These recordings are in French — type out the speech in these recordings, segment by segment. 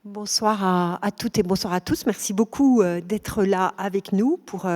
Bonsoir à toutes et bonsoir à tous. Merci beaucoup d'être là avec nous pour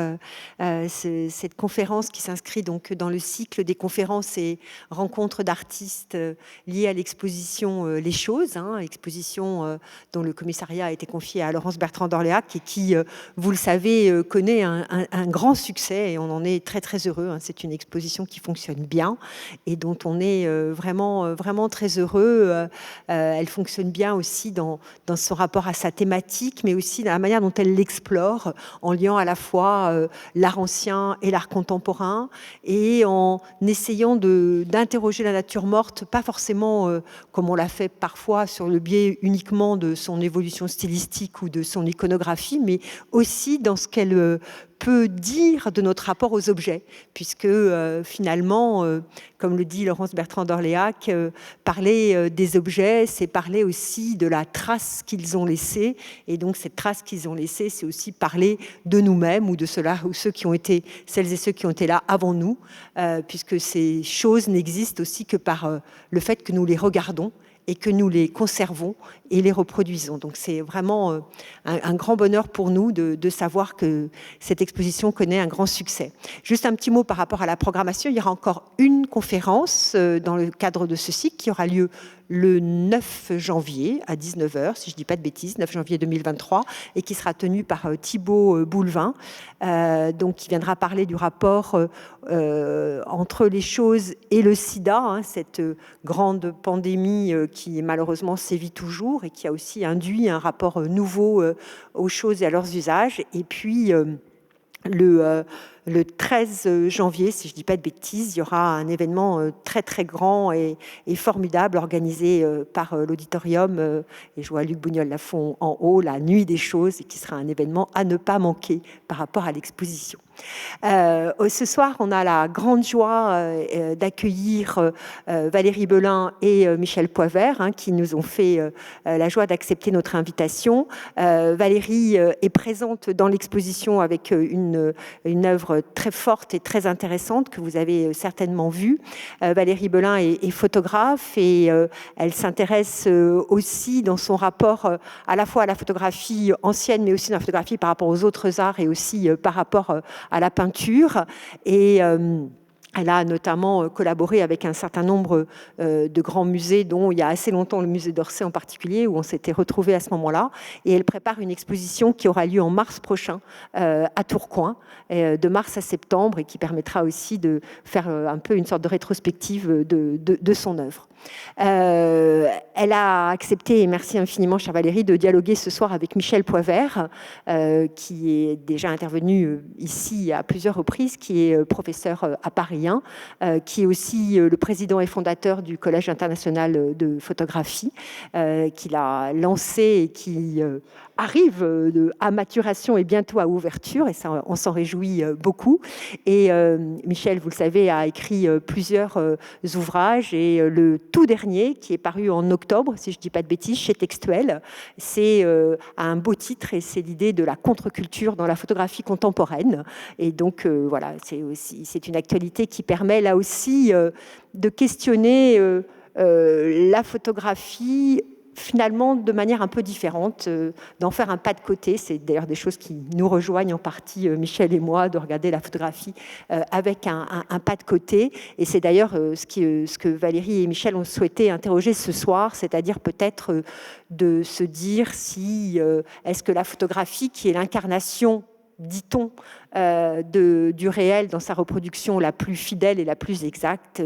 cette conférence qui s'inscrit donc dans le cycle des conférences et rencontres d'artistes liées à l'exposition Les Choses, exposition dont le commissariat a été confié à Laurence Bertrand d'Orléac et qui, vous le savez, connaît un grand succès et on en est très très heureux. C'est une exposition qui fonctionne bien et dont on est vraiment très heureux. Elle fonctionne bien aussi dans son rapport à sa thématique, mais aussi dans la manière dont elle l'explore, en liant à la fois l'art ancien et l'art contemporain, et en essayant d'interroger la nature morte, pas forcément comme on l'a fait parfois sur le biais uniquement de son évolution stylistique ou de son iconographie, mais aussi dans ce qu'elle peut dire de notre rapport aux objets, puisque finalement, comme le dit Laurence Bertrand d'Orléac, parler des objets, c'est parler aussi de la trace qu'ils ont laissée, et donc cette trace qu'ils ont laissée, c'est aussi parler de nous-mêmes ou de ceux-là ou celles et ceux qui ont été là avant nous, puisque ces choses n'existent aussi que par le fait que nous les regardons et que nous les conservons et les reproduisons. Donc c'est vraiment un grand bonheur pour nous de savoir que cette exposition connaît un grand succès. Juste un petit mot par rapport à la programmation. Il y aura encore une conférence dans le cadre de ce cycle qui aura lieu le 9 janvier à 19h, si je ne dis pas de bêtises, 9 janvier 2023, et qui sera tenue par Thibaut Boulevin, donc qui viendra parler du rapport entre les choses et le sida, cette grande pandémie qui malheureusement sévit toujours et qui a aussi induit un rapport nouveau aux choses et à leurs usages. Et puis le 13 janvier, si je ne dis pas de bêtises, il y aura un événement très très grand et formidable organisé par l'auditorium, et je vois Luc Bougnol-Lafont en haut, la Nuit des choses, et qui sera un événement à ne pas manquer par rapport à l'exposition. Ce soir, on a la grande joie d'accueillir Valérie Belin et Michel Poivert, qui nous ont fait la joie d'accepter notre invitation. Valérie est présente dans l'exposition avec une œuvre très forte et très intéressante que vous avez certainement vue. Valérie Belin est photographe et elle s'intéresse aussi dans son rapport à la fois à la photographie ancienne, mais aussi dans la photographie par rapport aux autres arts et aussi par rapport à la peinture. Et elle a notamment collaboré avec un certain nombre de grands musées, dont il y a assez longtemps le musée d'Orsay en particulier, où on s'était retrouvés à ce moment-là. Et elle prépare une exposition qui aura lieu en mars prochain à Tourcoing, de mars à septembre, et qui permettra aussi de faire un peu une sorte de rétrospective de son œuvre. Elle a accepté, et merci infiniment, chère Valérie, de dialoguer ce soir avec Michel Poivert, qui est déjà intervenu ici à plusieurs reprises, qui est professeur à Paris 1, qui est aussi le président et fondateur du Collège international de photographie, qu'il a lancé et qui arrive à maturation et bientôt à ouverture, et ça, on s'en réjouit beaucoup. Et Michel, vous le savez, a écrit plusieurs ouvrages, et le tout dernier, qui est paru en octobre, si je ne dis pas de bêtises, chez Textuel, c'est un beau titre, et c'est l'idée de la contre-culture dans la photographie contemporaine. Et donc, voilà, c'est une actualité qui permet là aussi de questionner la photographie finalement de manière un peu différente, d'en faire un pas de côté. C'est d'ailleurs des choses qui nous rejoignent en partie, Michel et moi, de regarder la photographie avec un pas de côté. Et c'est d'ailleurs ce que Valérie et Michel ont souhaité interroger ce soir, c'est-à-dire peut-être de se dire si est-ce que la photographie, qui est l'incarnation, dit-on, du réel dans sa reproduction la plus fidèle et la plus exacte,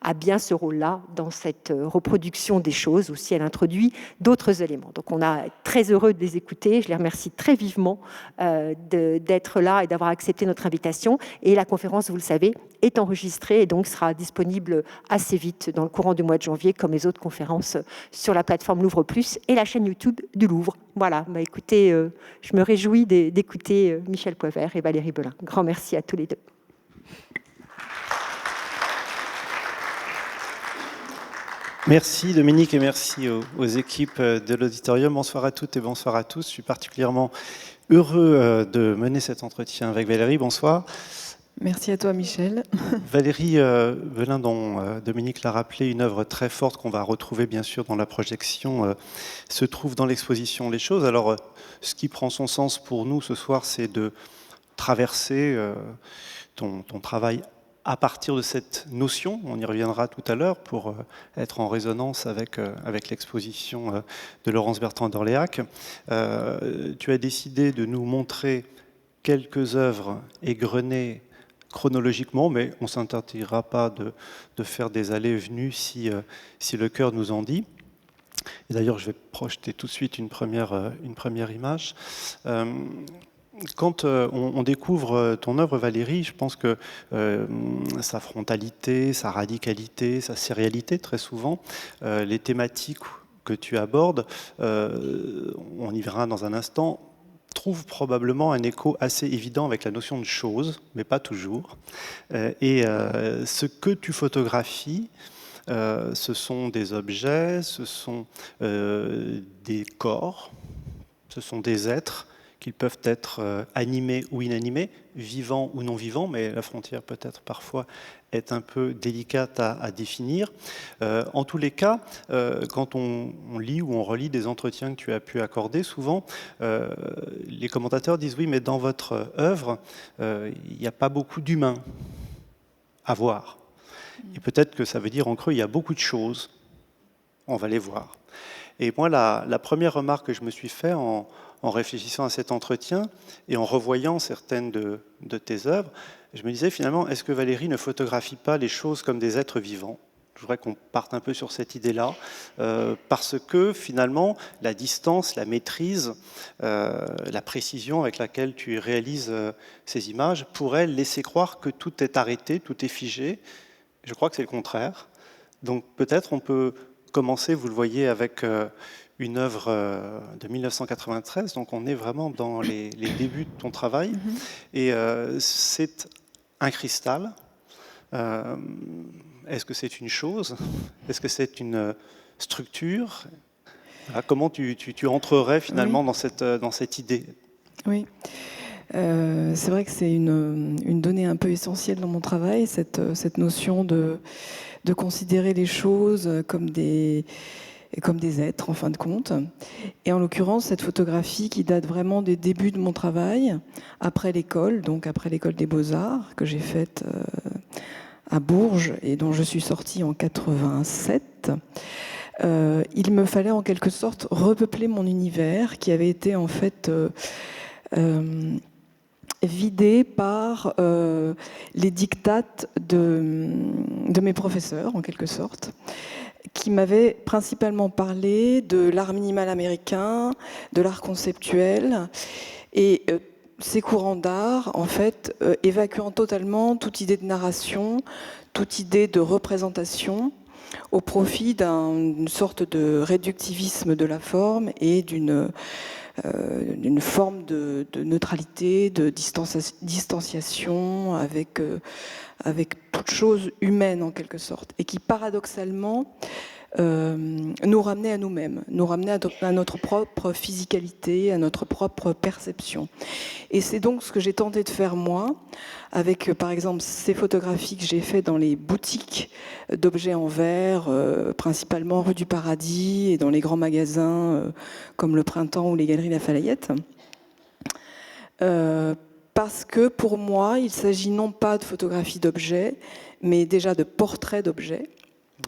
a bien ce rôle-là dans cette reproduction des choses, ou si elle introduit d'autres éléments. Donc on est très heureux de les écouter. Je les remercie très vivement d'être là et d'avoir accepté notre invitation. Et la conférence, vous le savez, est enregistrée et donc sera disponible assez vite dans le courant du mois de janvier, comme les autres conférences sur la plateforme Louvre Plus et la chaîne YouTube du Louvre. Voilà, écoutez, je me réjouis d'écouter Michel Poivert et Valérie Belin. Grand merci à tous les deux. Merci Dominique et merci aux équipes de l'auditorium. Bonsoir à toutes et bonsoir à tous. Je suis particulièrement heureux de mener cet entretien avec Valérie. Bonsoir. Merci à toi, Michel. Valérie Belin, dont Dominique l'a rappelé, une œuvre très forte qu'on va retrouver bien sûr dans la projection, se trouve dans l'exposition Les Choses. Alors, ce qui prend son sens pour nous ce soir, c'est de traverser ton travail à partir de cette notion. On y reviendra tout à l'heure pour être en résonance avec l'exposition de Laurence Bertrand d'Orléac. Tu as décidé de nous montrer quelques œuvres égrenées chronologiquement, mais on ne s'interdira pas de faire des allées et venues si le cœur nous en dit. Et d'ailleurs, je vais projeter tout de suite une première image. Quand on découvre ton œuvre, Valérie, je pense que sa frontalité, sa radicalité, sa sérialité, très souvent, les thématiques que tu abordes, on y verra dans un instant, trouve probablement un écho assez évident avec la notion de chose, mais pas toujours. Et ce que tu photographies, ce sont des objets, ce sont des corps, ce sont des êtres qui peuvent être animés ou inanimés, vivants ou non vivants, mais la frontière peut-être parfois est un peu délicate à définir. En tous les cas, quand on lit ou on relit des entretiens que tu as pu accorder, souvent les commentateurs disent oui, mais dans votre œuvre, il n'y a pas beaucoup d'humains à voir. Et peut-être que ça veut dire en creux, il y a beaucoup de choses, on va les voir. Et moi, la première remarque que je me suis faite en réfléchissant à cet entretien et en revoyant certaines de tes œuvres, je me disais finalement, est-ce que Valérie ne photographie pas les choses comme des êtres vivants ? Je voudrais qu'on parte un peu sur cette idée-là, parce que finalement, la distance, la maîtrise, la précision avec laquelle tu réalises ces images pourrait laisser croire que tout est arrêté, tout est figé. Je crois que c'est le contraire. Donc peut-être on peut commencer, vous le voyez, avec une œuvre de 1993, donc on est vraiment dans les débuts de ton travail, et c'est un cristal. Est-ce que c'est une chose? Est-ce que c'est une structure? Comment tu entrerais finalement dans cette idée? Oui, c'est vrai que c'est une donnée un peu essentielle dans mon travail, cette notion de considérer les choses comme des êtres, en fin de compte. Et en l'occurrence, cette photographie qui date vraiment des débuts de mon travail, après l'école, donc après l'école des Beaux-Arts, que j'ai faite à Bourges et dont je suis sortie en 87, il me fallait en quelque sorte repeupler mon univers qui avait été en fait vidé par les dictates de mes professeurs, en quelque sorte, qui m'avaient principalement parlé de l'art minimal américain, de l'art conceptuel, et ces courants d'art, en fait, évacuant totalement toute idée de narration, toute idée de représentation, au profit d'une sorte de réductivisme de la forme et d'une forme de neutralité, de distanciation avec toute chose humaine en quelque sorte, et qui paradoxalement nous ramenait à nous-mêmes, nous ramenait à notre propre physicalité, à notre propre perception. Et c'est donc ce que j'ai tenté de faire moi, avec par exemple ces photographies que j'ai faites dans les boutiques d'objets en verre, principalement rue du Paradis et dans les grands magasins comme le Printemps ou les Galeries Lafayette. Parce que pour moi, il s'agit non pas de photographies d'objets, mais déjà de portraits d'objets.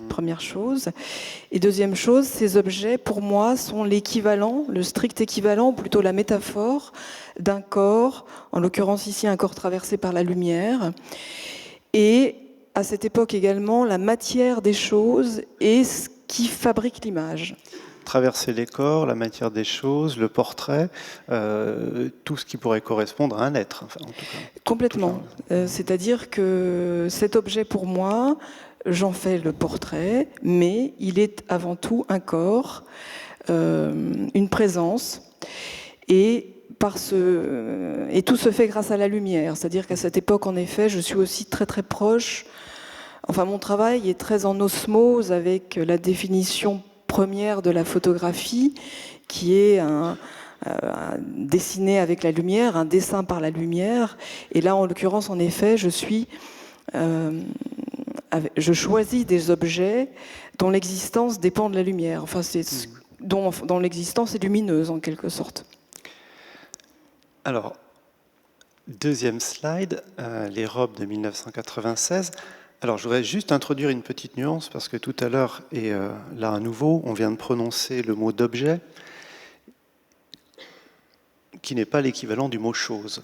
Première chose. Et deuxième chose, ces objets, pour moi, sont l'équivalent, le strict équivalent, ou plutôt la métaphore d'un corps, en l'occurrence ici un corps traversé par la lumière. Et à cette époque également, la matière des choses est ce qui fabrique l'image. Traverser les corps, la matière des choses, le portrait, tout ce qui pourrait correspondre à un être. Enfin, en tout cas, complètement. C'est-à-dire que cet objet, pour moi, j'en fais le portrait, mais il est avant tout un corps, une présence, et tout se fait grâce à la lumière. C'est-à-dire qu'à cette époque, en effet, je suis aussi très très proche. Enfin, mon travail est très en osmose avec la définition première de la photographie, qui est un dessiner avec la lumière, un dessin par la lumière. Et là, en l'occurrence, en effet, je choisis des objets dont l'existence dépend de la lumière. Enfin, dont l'existence est lumineuse, en quelque sorte. Alors, deuxième slide, les robes de 1996. Alors, je voudrais juste introduire une petite nuance, parce que tout à l'heure, et là à nouveau, on vient de prononcer le mot d'objet, qui n'est pas l'équivalent du mot chose.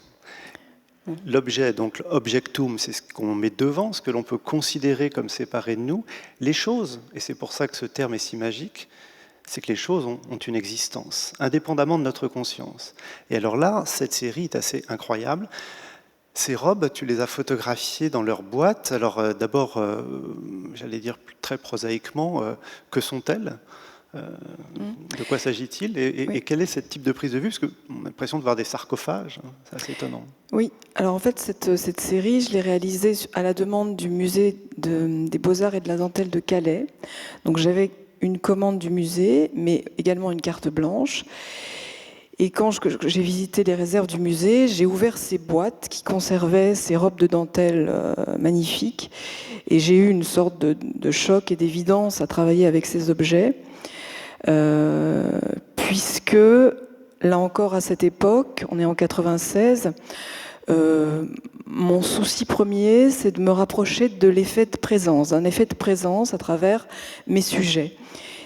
L'objet, donc objectum, c'est ce qu'on met devant, ce que l'on peut considérer comme séparé de nous. Les choses, et c'est pour ça que ce terme est si magique, c'est que les choses ont une existence, indépendamment de notre conscience. Et alors là, cette série est assez incroyable. Ces robes, tu les as photographiées dans leur boîte. Alors d'abord, j'allais dire très prosaïquement, que sont-elles ? De quoi s'agit-il et quel est ce type de prise de vue? Parce qu'on a l'impression de voir des sarcophages, c'est assez étonnant. Oui, alors en fait, cette série, je l'ai réalisée à la demande du musée des Beaux-Arts et de la Dentelle de Calais. Donc j'avais une commande du musée, mais également une carte blanche. Et quand j'ai visité les réserves du musée, j'ai ouvert ces boîtes qui conservaient ces robes de dentelle magnifiques. Et j'ai eu une sorte de choc et d'évidence à travailler avec ces objets. Puisque, là encore à cette époque, on est en 96, mon souci premier, c'est de me rapprocher de l'effet de présence, d'un effet de présence à travers mes sujets.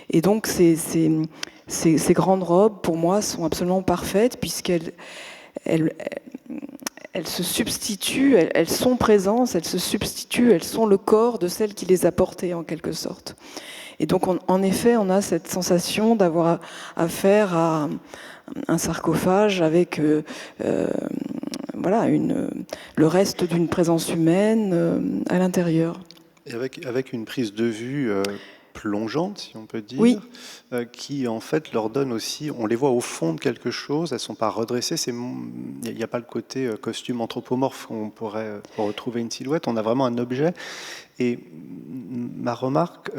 Et donc ces grandes robes, pour moi, sont absolument parfaites, puisqu'elles se substituent, elles sont présence, elles se substituent, elles sont le corps de celle qui les a portées, en quelque sorte. Et donc, en effet, on a cette sensation d'avoir affaire à un sarcophage avec voilà, le reste d'une présence humaine à l'intérieur. Et avec une prise de vue plongeante, si on peut dire, oui. Qui en fait leur donne aussi, on les voit au fond de quelque chose, elles ne sont pas redressées, il n'y a pas le côté costume anthropomorphe qu'on pourrait retrouver une silhouette, on a vraiment un objet. Et ma remarque,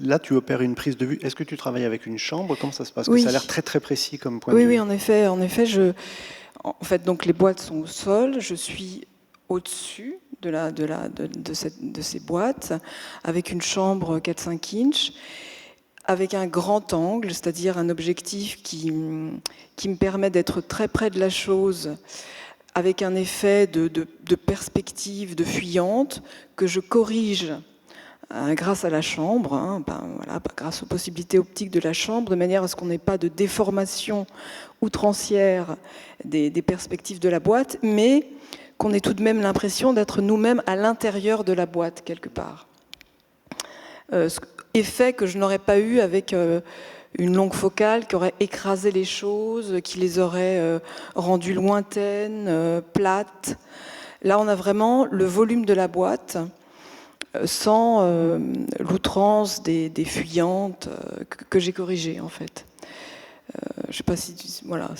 là tu opères une prise de vue, est-ce que tu travailles avec une chambre? Comment ça se passe? Parce que ça a l'air très très précis comme point de vue. Oui, en effet, en fait, donc les boîtes sont au sol, je suis au-dessus de ces boîtes, avec une chambre 4-5 inches, avec un grand angle, c'est-à-dire un objectif qui me permet d'être très près de la chose, avec un effet de perspective, de fuyante, que je corrige grâce à la chambre, voilà, grâce aux possibilités optiques de la chambre, de manière à ce qu'on n'ait pas de déformation outrancière des perspectives de la boîte, mais qu'on ait tout de même l'impression d'être nous-mêmes à l'intérieur de la boîte, quelque part. Effet que je n'aurais pas eu avec une longue focale qui aurait écrasé les choses, qui les aurait rendues lointaines, plates. Là, on a vraiment le volume de la boîte, sans l'outrance des fuyantes que j'ai corrigées, en fait. Je ne sais pas voilà,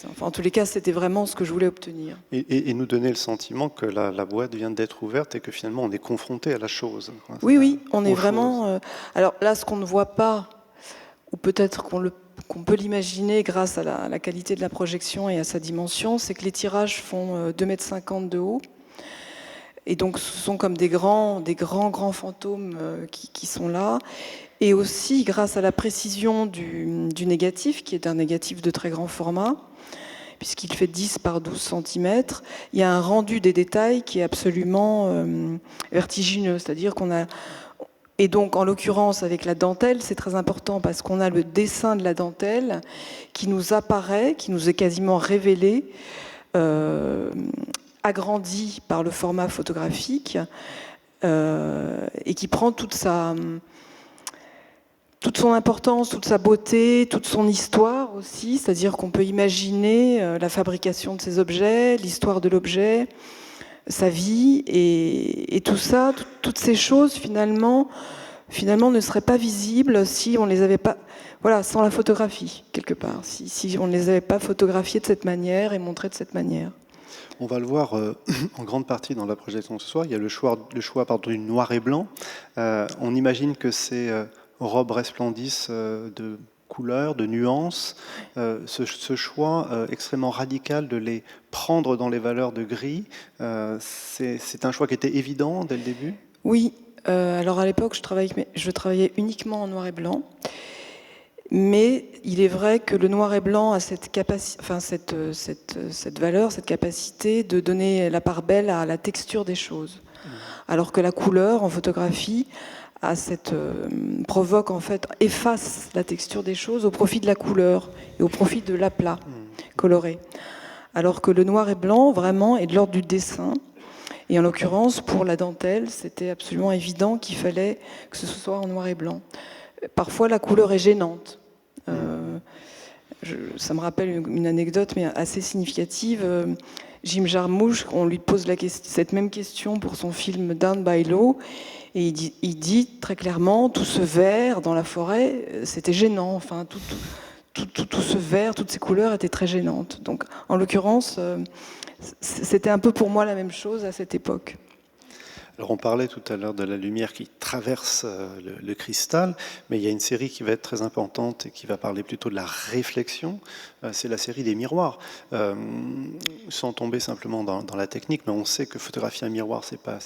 enfin, en tous les cas, c'était vraiment ce que je voulais obtenir. Et nous donner le sentiment que la boîte vient d'être ouverte et que finalement on est confronté à la chose. Oui, on est vraiment... alors là, ce qu'on ne voit pas, ou peut-être qu'on peut l'imaginer grâce à la qualité de la projection et à sa dimension, c'est que les tirages font 2,50 m de haut. Et donc, ce sont comme des grands fantômes qui sont là. Et aussi, grâce à la précision du négatif, qui est un négatif de très grand format, puisqu'il fait 10 par 12 cm, il y a un rendu des détails qui est absolument vertigineux. C'est-à-dire qu'on a... Et donc, en l'occurrence, avec la dentelle, c'est très important parce qu'on a le dessin de la dentelle qui nous apparaît, qui nous est quasiment révélé, agrandi par le format photographique et qui prend toute son importance, toute sa beauté, toute son histoire aussi, c'est-à-dire qu'on peut imaginer la fabrication de ces objets, l'histoire de l'objet, sa vie, et tout ça, toutes ces choses finalement ne seraient pas visibles si on les avait pas, voilà, sans la photographie quelque part, si on ne les avait pas photographiées de cette manière et montrées de cette manière. On va le voir en grande partie dans la projection ce soir. Il y a le choix du noir et blanc. On imagine que ces robes resplendissent de couleurs, de nuances, ce choix extrêmement radical de les prendre dans les valeurs de gris, c'est un choix qui était évident dès le début? Oui, alors à l'époque, je travaillais uniquement en noir et blanc, mais il est vrai que le noir et blanc a cette valeur, cette capacité de donner la part belle à la texture des choses, alors que la couleur en photographie provoque en fait, efface la texture des choses au profit de la couleur et au profit de l'aplat coloré. Alors que le noir et blanc, vraiment, est de l'ordre du dessin. Et en l'occurrence, pour la dentelle, c'était absolument évident qu'il fallait que ce soit en noir et blanc. Parfois, la couleur est gênante. Ça me rappelle une anecdote, mais assez significative. Jim Jarmusch, on lui pose cette même question pour son film Down by Law, et il dit très clairement, tout ce vert dans la forêt, c'était gênant. Enfin, tout ce vert, toutes ces couleurs étaient très gênantes. Donc, en l'occurrence, c'était un peu pour moi la même chose à cette époque. Alors on parlait tout à l'heure de la lumière qui traverse le cristal, mais il y a une série qui va être très importante et qui va parler plutôt de la réflexion, c'est la série des miroirs. Sans tomber simplement dans la technique, mais on sait que photographier un miroir, c'est pas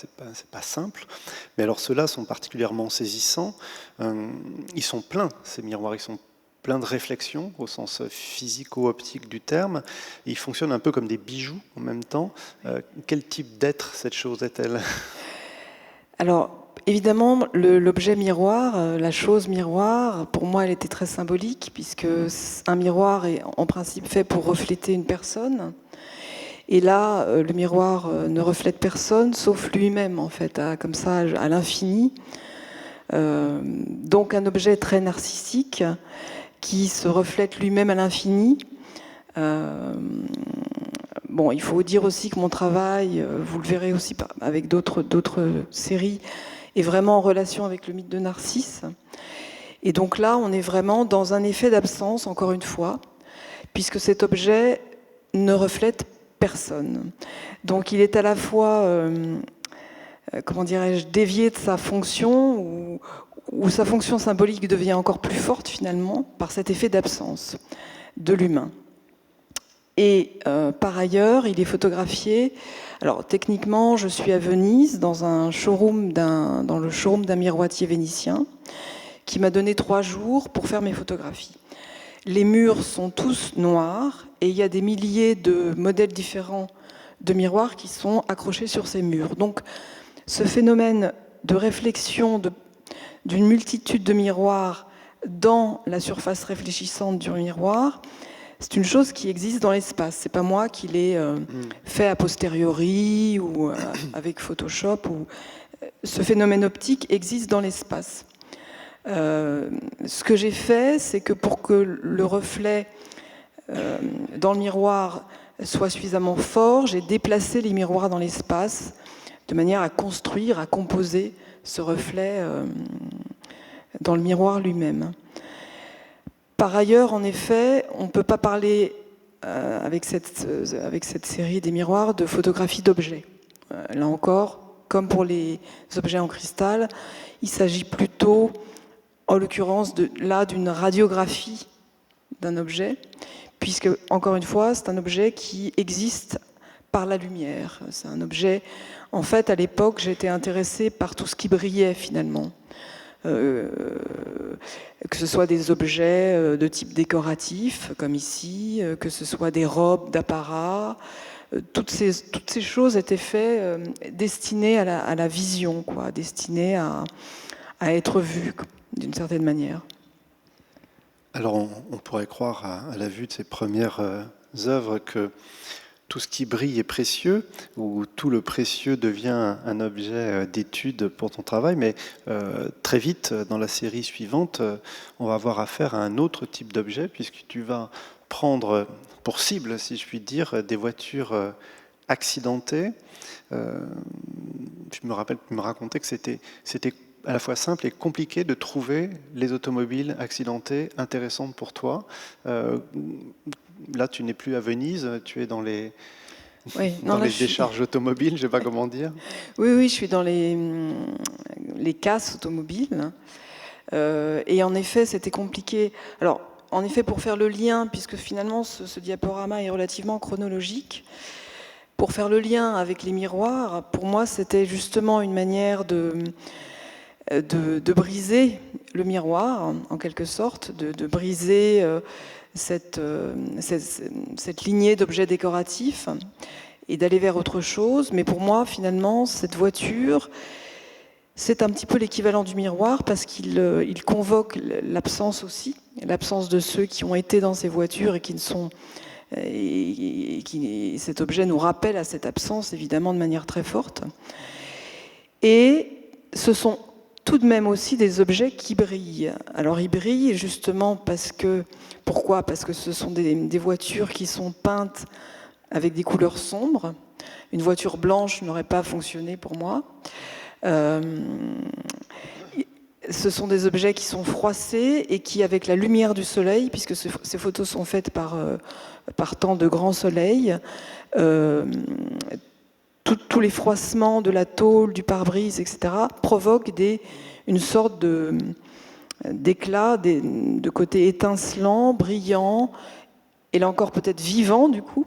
simple. Mais alors ceux-là sont particulièrement saisissants. Ils sont pleins, ces miroirs, ils sont plein de réflexions au sens physico-optique du terme. Et ils fonctionnent un peu comme des bijoux en même temps. Quel type d'être cette chose est-elle ? Alors, évidemment, l'objet miroir, la chose miroir, pour moi, elle était très symbolique, puisque un miroir est en principe fait pour refléter une personne. Et là, le miroir ne reflète personne, sauf lui-même, en fait, comme ça, à l'infini. Donc, un objet très narcissique qui se reflète lui-même à l'infini. Bon, il faut dire aussi que mon travail, vous le verrez aussi avec d'autres séries, est vraiment en relation avec le mythe de Narcisse. Et donc là, on est vraiment dans un effet d'absence, encore une fois, puisque cet objet ne reflète personne. Donc il est à la fois, comment dirais-je, dévié de sa fonction, ou sa fonction symbolique devient encore plus forte finalement par cet effet d'absence de l'humain. Et par ailleurs, il est photographié. Alors techniquement, je suis à Venise dans le showroom d'un miroitier vénitien qui m'a donné 3 jours pour faire mes photographies. Les murs sont tous noirs et il y a des milliers de modèles différents de miroirs qui sont accrochés sur ces murs. Donc ce phénomène de réflexion d'une multitude de miroirs dans la surface réfléchissante du miroir, c'est une chose qui existe dans l'espace. C'est pas moi qui l'ai fait a posteriori ou avec Photoshop. Ce phénomène optique existe dans l'espace. Ce que j'ai fait, c'est que pour que le reflet dans le miroir soit suffisamment fort, j'ai déplacé les miroirs dans l'espace de manière à construire, à composer ce reflet dans le miroir lui-même. Par ailleurs, en effet, on ne peut pas parler, avec cette série des miroirs, de photographie d'objets. Là encore, comme pour les objets en cristal, il s'agit plutôt, en l'occurrence, d'une radiographie d'un objet, puisque, encore une fois, c'est un objet qui existe par la lumière. C'est un objet... En fait, à l'époque, j'étais intéressée par tout ce qui brillait, finalement. Que ce soit des objets de type décoratif, comme ici, que ce soit des robes d'apparat, toutes ces choses étaient faites destinées à la vision, quoi, destinées à être vues d'une certaine manière. Alors on pourrait croire à la vue de ces premières œuvres que tout ce qui brille est précieux, ou tout le précieux devient un objet d'étude pour ton travail, mais très vite, dans la série suivante, on va avoir affaire à un autre type d'objet, puisque tu vas prendre pour cible, si je puis dire, des voitures accidentées. Je me rappelle, tu me racontais que c'était à la fois simple et compliqué de trouver les automobiles accidentées intéressantes pour toi. Là, tu n'es plus à Venise, tu es dans les, décharges automobiles, je ne sais pas comment dire. Oui, je suis dans les casses automobiles. Et en effet, c'était compliqué. Alors, en effet, pour faire le lien, puisque finalement ce diaporama est relativement chronologique, pour faire le lien avec les miroirs, pour moi c'était justement une manière de briser le miroir, en quelque sorte, de briser cette lignée d'objets décoratifs et d'aller vers autre chose. Mais pour moi, finalement, cette voiture, c'est un petit peu l'équivalent du miroir parce qu'il convoque l'absence aussi, l'absence de ceux qui ont été dans ces voitures et qui ne sont... cet objet nous rappelle à cette absence, évidemment, de manière très forte. Et ce sont tout de même aussi des objets qui brillent. Alors ils brillent justement parce que... Pourquoi ? Parce que ce sont des voitures qui sont peintes avec des couleurs sombres. Une voiture blanche n'aurait pas fonctionné pour moi. Ce sont des objets qui sont froissés et qui, avec la lumière du soleil, puisque ces photos sont faites par temps de grand soleil, tous les froissements de la tôle, du pare-brise, etc., provoquent une sorte d'éclat, de côté étincelant, brillant, et là encore peut-être vivant du coup,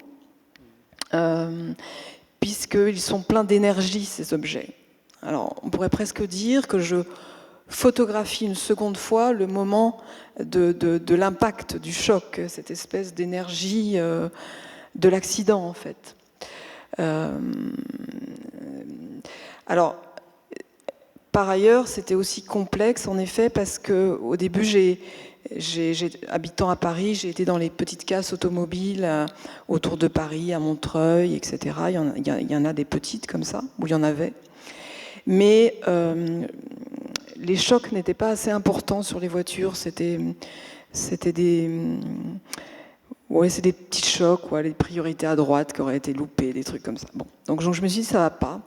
puisqu'ils sont pleins d'énergie, ces objets. Alors on pourrait presque dire que je photographie une seconde fois le moment de l'impact, du choc, cette espèce d'énergie de l'accident en fait. Alors, par ailleurs, c'était aussi complexe en effet parce que au début, habitant à Paris, j'ai été dans les petites casses automobiles autour de Paris, à Montreuil, etc. Il y en a des petites comme ça, où il y en avait. Mais les chocs n'étaient pas assez importants sur les voitures. C'était des petits chocs, les priorités à droite qui auraient été loupées, des trucs comme ça. Bon. Donc je me suis dit, ça va pas.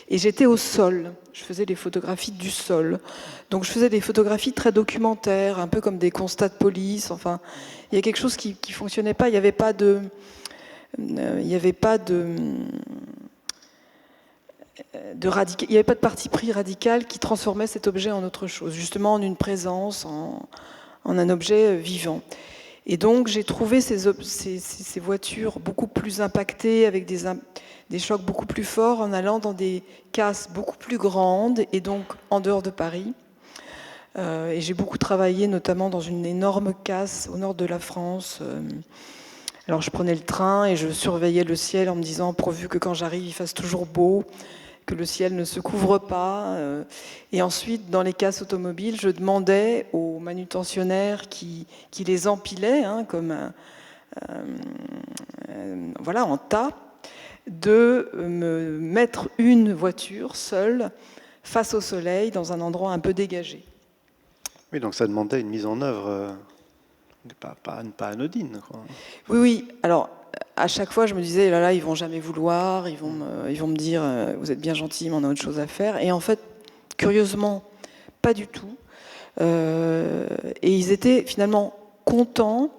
Et j'étais au sol. Je faisais des photographies du sol. Donc je faisais des photographies très documentaires, un peu comme des constats de police. Enfin, il y a quelque chose qui fonctionnait pas. Il n'y avait pas de parti pris radical qui transformait cet objet en autre chose, justement en une présence, en un objet vivant. Et donc j'ai trouvé ces voitures beaucoup plus impactées, avec des chocs beaucoup plus forts, en allant dans des casses beaucoup plus grandes, et donc en dehors de Paris. Et j'ai beaucoup travaillé, notamment dans une énorme casse au nord de la France. Alors je prenais le train et je surveillais le ciel en me disant, pourvu que quand j'arrive, il fasse toujours beau, que le ciel ne se couvre pas. Et ensuite, dans les casses automobiles, je demandais aux manutentionnaires qui les empilaient, en tas, de me mettre une voiture seule face au soleil dans un endroit un peu dégagé. Oui, donc ça demandait une mise en œuvre pas anodine, quoi. Oui. Alors, à chaque fois, je me disais, là, ils vont jamais vouloir, ils vont me dire, vous êtes bien gentil, mais on a autre chose à faire. Et en fait, curieusement, pas du tout. Et ils étaient finalement contents,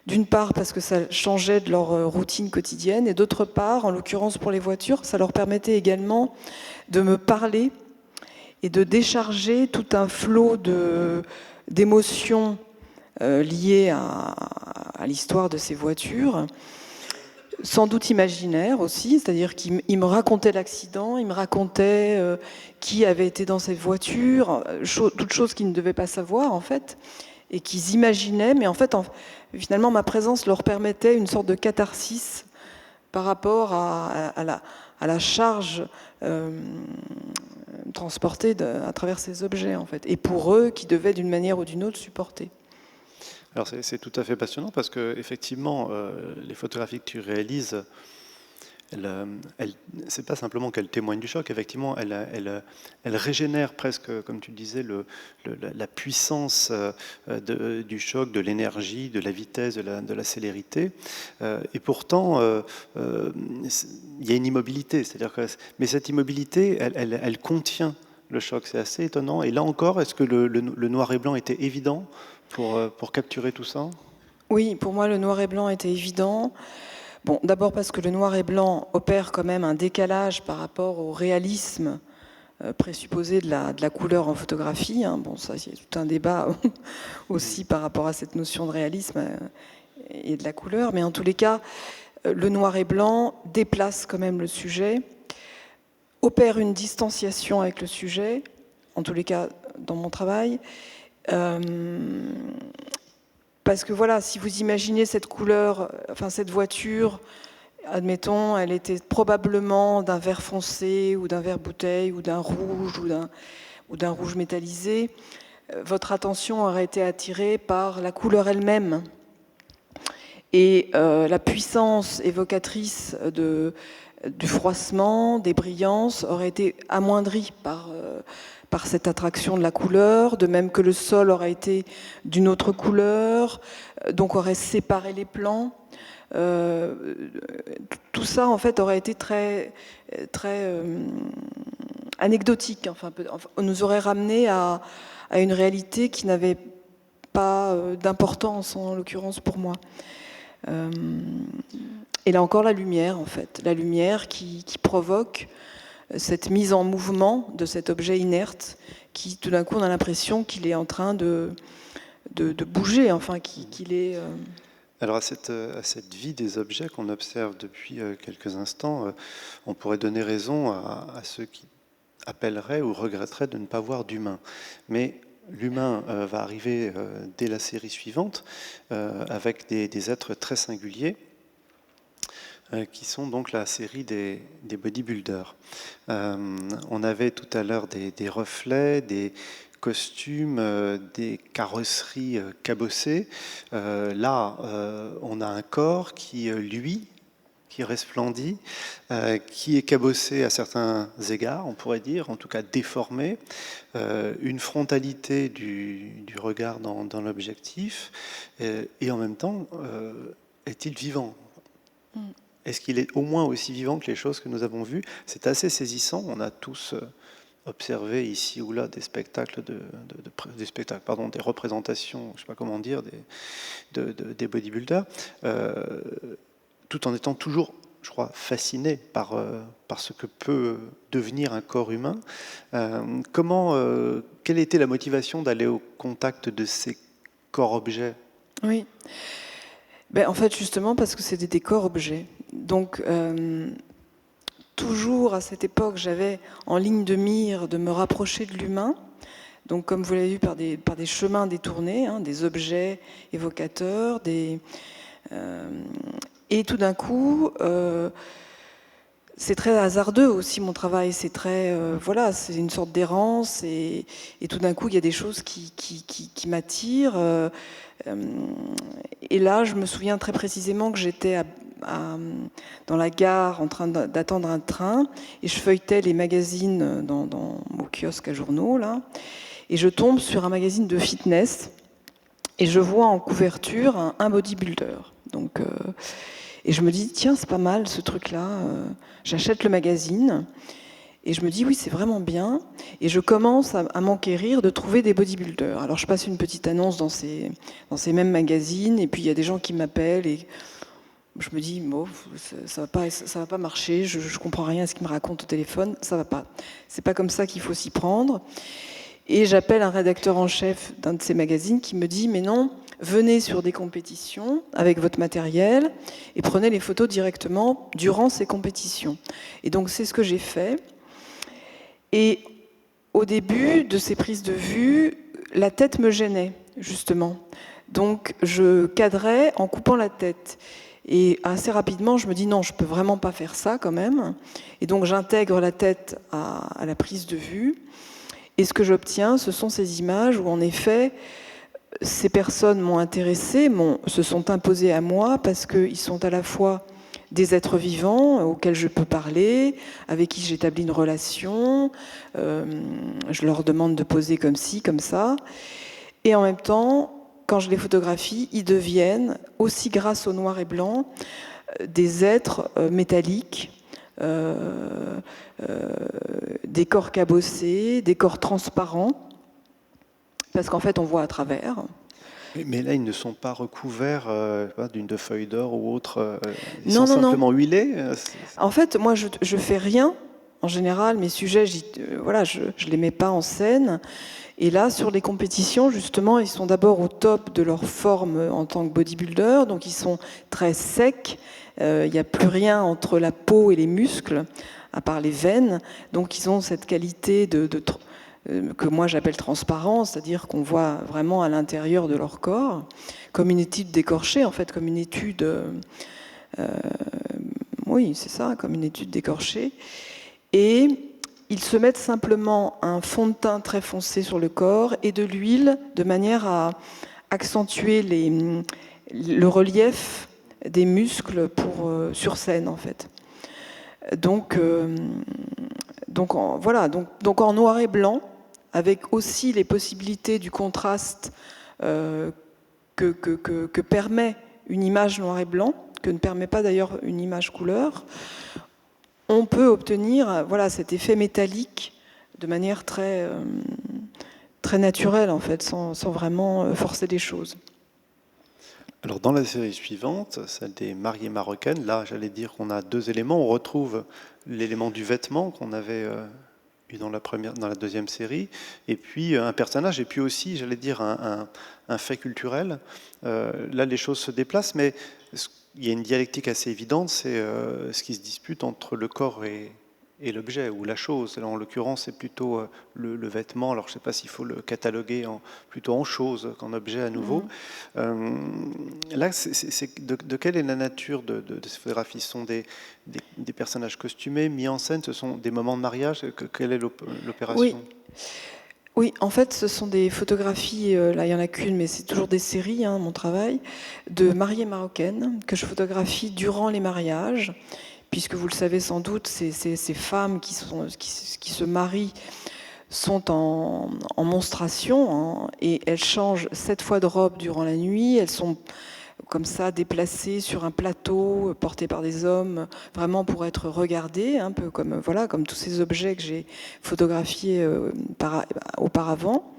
d'une part parce que ça changeait de leur routine quotidienne, et d'autre part, en l'occurrence pour les voitures, ça leur permettait également de me parler et de décharger tout un flot d'émotions liées à l'histoire de ces voitures, sans doute imaginaires aussi, c'est-à-dire qu'ils me racontaient l'accident, ils me racontaient qui avait été dans cette voiture, toutes choses qu'ils ne devaient pas savoir en fait, et qu'ils imaginaient, mais en fait, finalement, ma présence leur permettait une sorte de catharsis par rapport à la charge transportée à travers ces objets, en fait, et pour eux, qui devaient d'une manière ou d'une autre supporter. Alors c'est tout à fait passionnant parce que effectivement, les photographies que tu réalises, c'est pas simplement qu'elles témoignent du choc. Effectivement, elles régénèrent presque, comme tu disais, la puissance du choc, de l'énergie, de la vitesse, de la célérité. Et pourtant, il y a une immobilité. Mais cette immobilité, elle contient le choc. C'est assez étonnant. Et là encore, est-ce que le noir et blanc était évident pour capturer tout ça ? Oui, pour moi, le noir et blanc était évident. Bon, d'abord parce que le noir et blanc opère quand même un décalage par rapport au réalisme présupposé de la couleur en photographie. Hein. Bon, ça, c'est tout un débat aussi par rapport à cette notion de réalisme et de la couleur. Mais en tous les cas, le noir et blanc déplace quand même le sujet, opère une distanciation avec le sujet, en tous les cas dans mon travail. Parce que voilà, si vous imaginez cette couleur, enfin cette voiture, admettons, elle était probablement d'un vert foncé ou d'un vert bouteille ou d'un rouge ou d'un rouge métallisé, votre attention aurait été attirée par la couleur elle-même. Et la puissance évocatrice du froissement, des brillances, aurait été amoindrie par cette attraction de la couleur, de même que le sol aurait été d'une autre couleur, donc aurait séparé les plans. Tout ça, en fait, aurait été très, très anecdotique. Enfin, on nous aurait ramené à une réalité qui n'avait pas d'importance, en l'occurrence pour moi. Et là encore, la lumière, en fait. La lumière qui provoque cette mise en mouvement de cet objet inerte qui, tout d'un coup, on a l'impression qu'il est en train de bouger, enfin, qu'il est... Alors à cette vie des objets qu'on observe depuis quelques instants, on pourrait donner raison à ceux qui appelleraient ou regretteraient de ne pas voir d'humain. Mais l'humain va arriver dès la série suivante avec des êtres très singuliers qui sont donc la série des bodybuilders. On avait tout à l'heure des reflets, des costumes, des carrosseries cabossées. Là, on a un corps qui resplendit, qui est cabossé à certains égards, on pourrait dire, en tout cas déformé, une frontalité du regard dans l'objectif, et en même temps, est-il vivant ? Est-ce qu'il est au moins aussi vivant que les choses que nous avons vues ? C'est assez saisissant. On a tous observé ici ou là des spectacles, des représentations, je ne sais pas comment dire, des bodybuilders, tout en étant toujours, je crois, fasciné par ce que peut devenir un corps humain. Quelle était la motivation d'aller au contact de ces corps-objets ? Oui. En fait, justement, parce que c'était des corps-objets. Donc, toujours à cette époque, j'avais en ligne de mire de me rapprocher de l'humain. Donc, comme vous l'avez vu, par des chemins détournés, hein, des objets évocateurs, et tout d'un coup, c'est très hasardeux aussi mon travail. C'est très, voilà, c'est une sorte d'errance, et tout d'un coup, il y a des choses qui m'attirent. Et là, je me souviens très précisément que j'étais dans la gare en train d'attendre un train, et je feuilletais les magazines dans mon kiosque à journaux, là, et je tombe sur un magazine de fitness, et je vois en couverture un bodybuilder. Donc, et je me dis, tiens, c'est pas mal ce truc-là. J'achète le magazine, et je me dis, oui, c'est vraiment bien. Et je commence à m'enquérir de trouver des bodybuilders. Alors, je passe une petite annonce dans ces mêmes magazines, et puis il y a des gens qui m'appellent, et je me dis, bon, ça va pas marcher, je comprends rien à ce qu'ils me racontent au téléphone, ça va pas. C'est pas comme ça qu'il faut s'y prendre. Et j'appelle un rédacteur en chef d'un de ces magazines qui me dit, mais non, venez sur des compétitions avec votre matériel et prenez les photos directement durant ces compétitions. Et donc, c'est ce que j'ai fait. Et au début de ces prises de vue, la tête me gênait, justement. Donc, je cadrais en coupant la tête. Et assez rapidement, je me dis non, je peux vraiment pas faire ça quand même. Et donc, j'intègre la tête à la prise de vue. Et ce que j'obtiens, ce sont ces images où, en effet, ces personnes m'ont intéressée, se sont imposées à moi parce qu'ils sont à la fois des êtres vivants auxquels je peux parler, avec qui j'établis une relation, je leur demande de poser comme ci, comme ça. Et en même temps, quand je les photographie, ils deviennent, aussi grâce au noir et blanc, des êtres métalliques, des corps cabossés, des corps transparents, parce qu'en fait, on voit à travers. Mais là, ils ne sont pas recouverts d'une feuille d'or ou autre. Ils sont simplement huilés. En fait, moi, je fais rien. en général, mes sujets, je les mets pas en scène. Et là, sur les compétitions, justement, ils sont d'abord au top de leur forme en tant que bodybuilder, donc ils sont très secs. Il n'y a plus rien entre la peau et les muscles, à part les veines. Donc ils ont cette qualité que moi j'appelle transparence, c'est-à-dire qu'on voit vraiment à l'intérieur de leur corps, comme une étude d'écorché, en fait, comme une étude... oui, c'est ça, comme une étude d'écorché. Et ils se mettent simplement un fond de teint très foncé sur le corps et de l'huile de manière à accentuer le relief des muscles sur scène, en fait. Donc en noir et blanc, avec aussi les possibilités du contraste que permet une image noir et blanc, que ne permet pas d'ailleurs une image couleur, on peut obtenir cet effet métallique de manière très naturelle, en fait, sans vraiment forcer les choses. Alors dans la série suivante, celle des mariées marocaines, là j'allais dire qu'on a deux éléments. On retrouve l'élément du vêtement qu'on avait eu dans la deuxième série, et puis un personnage, et puis aussi, j'allais dire, un fait culturel. Là les choses se déplacent, mais il y a une dialectique assez évidente, c'est ce qui se dispute entre le corps et l'objet, ou la chose. Là, en l'occurrence, c'est plutôt le vêtement. Alors, je ne sais pas s'il faut le cataloguer plutôt en chose qu'en objet à nouveau. Là, de quelle est la nature de ces photographies? Ce sont des personnages costumés, mis en scène? Ce sont des moments de mariage? Quelle est l'opération? Oui, en fait, ce sont des photographies, là il n'y en a qu'une, mais c'est toujours des séries, mon travail, de mariées marocaines que je photographie durant les mariages, puisque vous le savez sans doute, ces femmes qui se marient sont en monstration, et elles changent 7 fois de robe durant la nuit, elles sont comme ça déplacées sur un plateau porté par des hommes, vraiment pour être regardées, un peu comme tous ces objets que j'ai photographiés auparavant.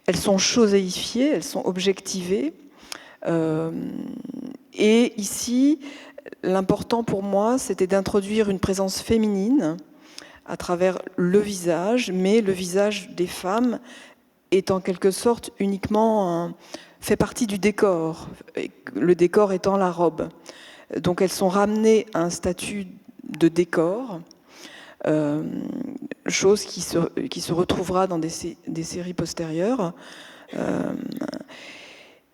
Elles sont choséifiées, elles sont objectivées, et ici l'important pour moi c'était d'introduire une présence féminine à travers le visage, mais le visage des femmes est en quelque sorte uniquement fait partie du décor, le décor étant la robe. Donc elles sont ramenées à un statut de décor, chose qui se retrouvera dans des séries postérieures.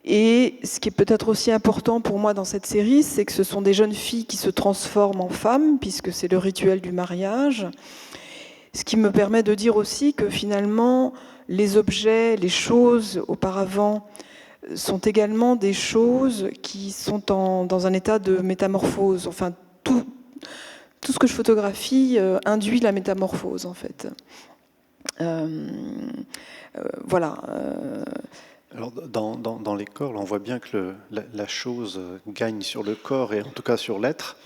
Et ce qui est peut-être aussi important pour moi dans cette série, c'est que ce sont des jeunes filles qui se transforment en femmes, puisque c'est le rituel du mariage. Ce qui me permet de dire aussi que finalement, les objets, les choses auparavant, sont également des choses qui sont dans un état de métamorphose. Enfin, tout ce que je photographie induit la métamorphose, en fait. Voilà. Alors, dans les corps, là, on voit bien que la chose gagne sur le corps, et en tout cas sur l'être.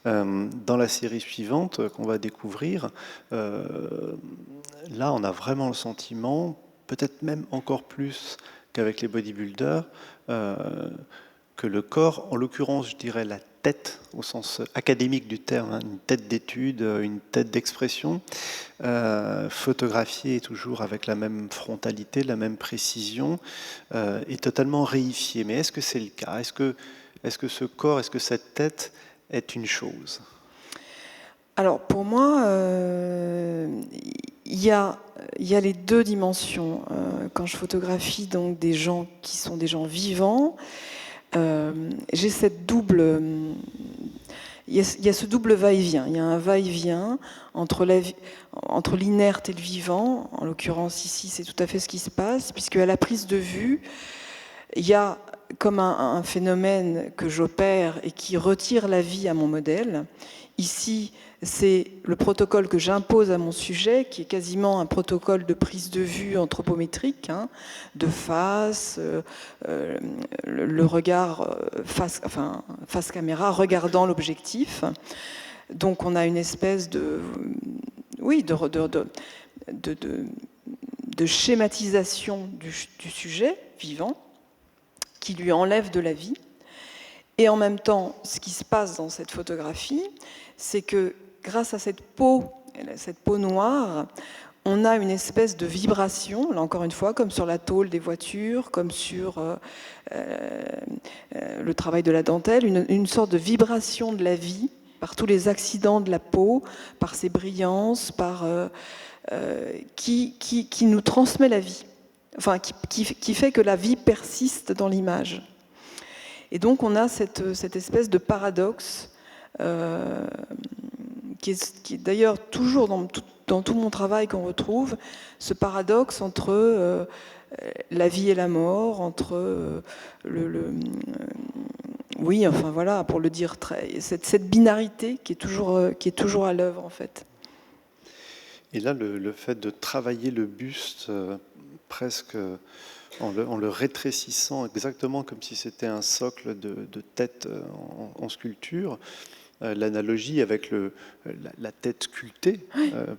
Dans la série suivante qu'on va découvrir, là, on a vraiment le sentiment, peut-être même encore plus qu'avec les bodybuilders, que le corps, en l'occurrence, je dirais la tête, au sens académique du terme, une tête d'étude, une tête d'expression, photographiée toujours avec la même frontalité, la même précision, est totalement réifiée. Mais est-ce que c'est le cas? Est-ce que ce corps, est-ce que cette tête est une chose? Alors pour moi, il y a les deux dimensions. Quand je photographie donc des gens qui sont des gens vivants, j'ai cette double... Il y a ce double va-et-vient. Il y a un va-et-vient entre l'inerte et le vivant. En l'occurrence, ici, c'est tout à fait ce qui se passe, puisque à la prise de vue, il y a comme un phénomène que j'opère et qui retire la vie à mon modèle. Ici, c'est le protocole que j'impose à mon sujet, qui est quasiment un protocole de prise de vue anthropométrique, de face, le regard face caméra, regardant l'objectif. Donc on a une espèce de schématisation du sujet vivant qui lui enlève de la vie. Et en même temps, ce qui se passe dans cette photographie, c'est que grâce à cette peau cette peau noire, on a une espèce de vibration, là encore une fois, comme sur la tôle des voitures, comme sur le travail de la dentelle, une sorte de vibration de la vie, par tous les accidents de la peau, par ses brillances, qui nous transmet la vie, enfin qui fait que la vie persiste dans l'image. Et donc on a cette espèce de paradoxe qui est d'ailleurs toujours dans tout mon travail qu'on retrouve, ce paradoxe entre la vie et la mort, entre oui, enfin voilà, pour le dire, cette binarité qui est toujours à l'œuvre en fait. Et là, le fait de travailler le buste presque en le rétrécissant exactement comme si c'était un socle de tête en sculpture, l'analogie avec la tête sculptée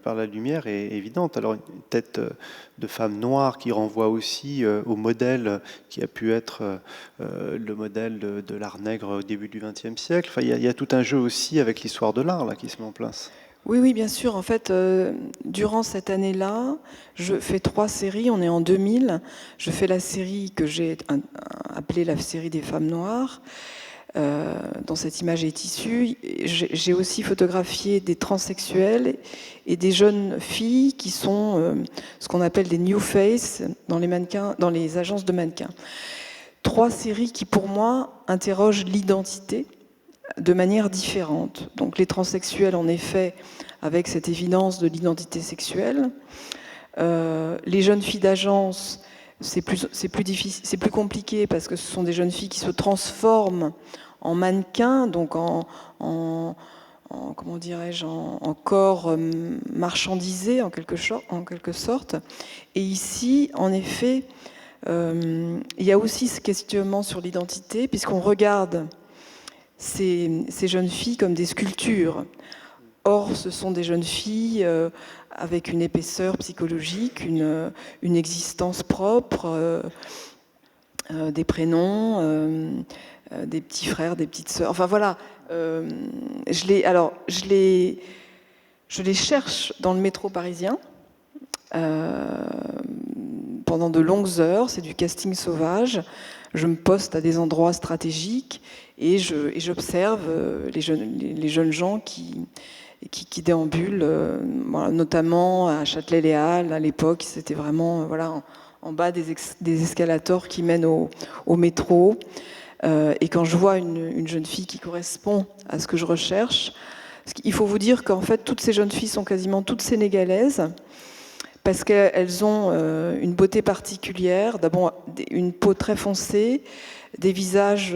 par la lumière est évidente. Alors une tête de femme noire qui renvoie aussi au modèle qui a pu être le modèle de l'art nègre au début du XXe siècle. Enfin, il y a tout un jeu aussi avec l'histoire de l'art là qui se met en place. Oui, bien sûr. En fait, durant cette année-là, je fais 3 séries. On est en 2000. Je fais la série que j'ai appelée la série des femmes noires, dont cette image est issue. J'ai aussi photographié des transsexuels et des jeunes filles qui sont ce qu'on appelle des new face dans les agences de mannequins. 3 séries qui, pour moi, interrogent l'identité de manière différente. Donc les transsexuels, en effet, avec cette évidence de l'identité sexuelle. Les jeunes filles d'agence, c'est plus difficile, c'est plus compliqué parce que ce sont des jeunes filles qui se transforment en mannequins, donc en comment dirais-je, en corps marchandisé en quelque sorte. Et ici, en effet, il y a aussi ce questionnement sur l'identité, puisqu'on regarde ces jeunes filles comme des sculptures. Or, ce sont des jeunes filles avec une épaisseur psychologique, une existence propre, des prénoms, des petits frères, des petites sœurs. Enfin voilà, je les cherche dans le métro parisien pendant de longues heures. C'est du casting sauvage. Je me poste à des endroits stratégiques et j'observe les jeunes gens qui déambulent, voilà, notamment à Châtelet-Les Halles. À l'époque, c'était vraiment voilà, en bas des escalators qui mènent au métro. Et quand je vois une jeune fille qui correspond à ce que je recherche, il faut vous dire qu'en fait, toutes ces jeunes filles sont quasiment toutes sénégalaises, parce qu'elles ont une beauté particulière. D'abord, une peau très foncée, des visages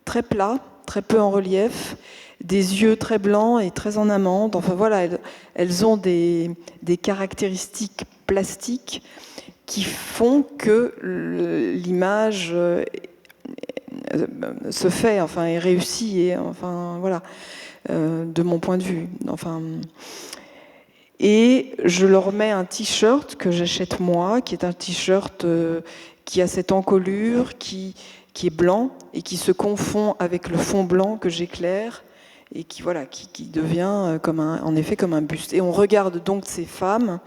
très plats, très peu en relief, des yeux très blancs et très en amande. Enfin voilà, elles ont des caractéristiques plastiques qui font que l'image se fait, enfin, est réussie, et enfin voilà, de mon point de vue. Enfin. Et je leur mets un t-shirt que j'achète moi, qui est un t-shirt qui a cette encolure, qui est blanc et qui se confond avec le fond blanc que j'éclaire et qui devient en effet comme un buste. Et on regarde donc ces femmes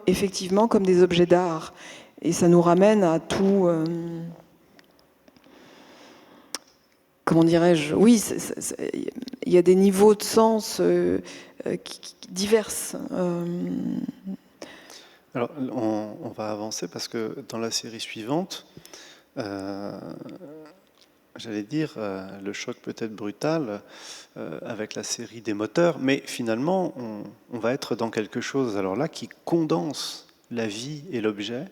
effectivement comme des objets d'art. Et ça nous ramène à tout... comment dirais-je? Oui, il y a des niveaux de sens divers. Alors, on va avancer parce que dans la série suivante, j'allais dire, le choc peut être brutal avec la série des moteurs, mais finalement, on va être dans quelque chose, alors là, qui condense la vie et l'objet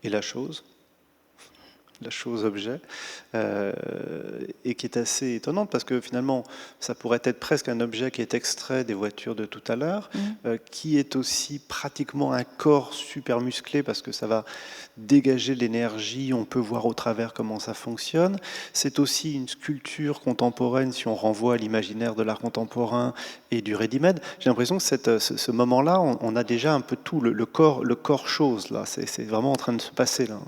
et la chose objet, et qui est assez étonnante parce que finalement, ça pourrait être presque un objet qui est extrait des voitures de tout à l'heure, qui est aussi pratiquement un corps super musclé parce que ça va dégager l'énergie, on peut voir au travers comment ça fonctionne. C'est aussi une sculpture contemporaine si on renvoie à l'imaginaire de l'art contemporain et du ready-made. J'ai l'impression que ce moment-là, on a déjà un peu tout, le corps chose, là, c'est vraiment en train de se passer là.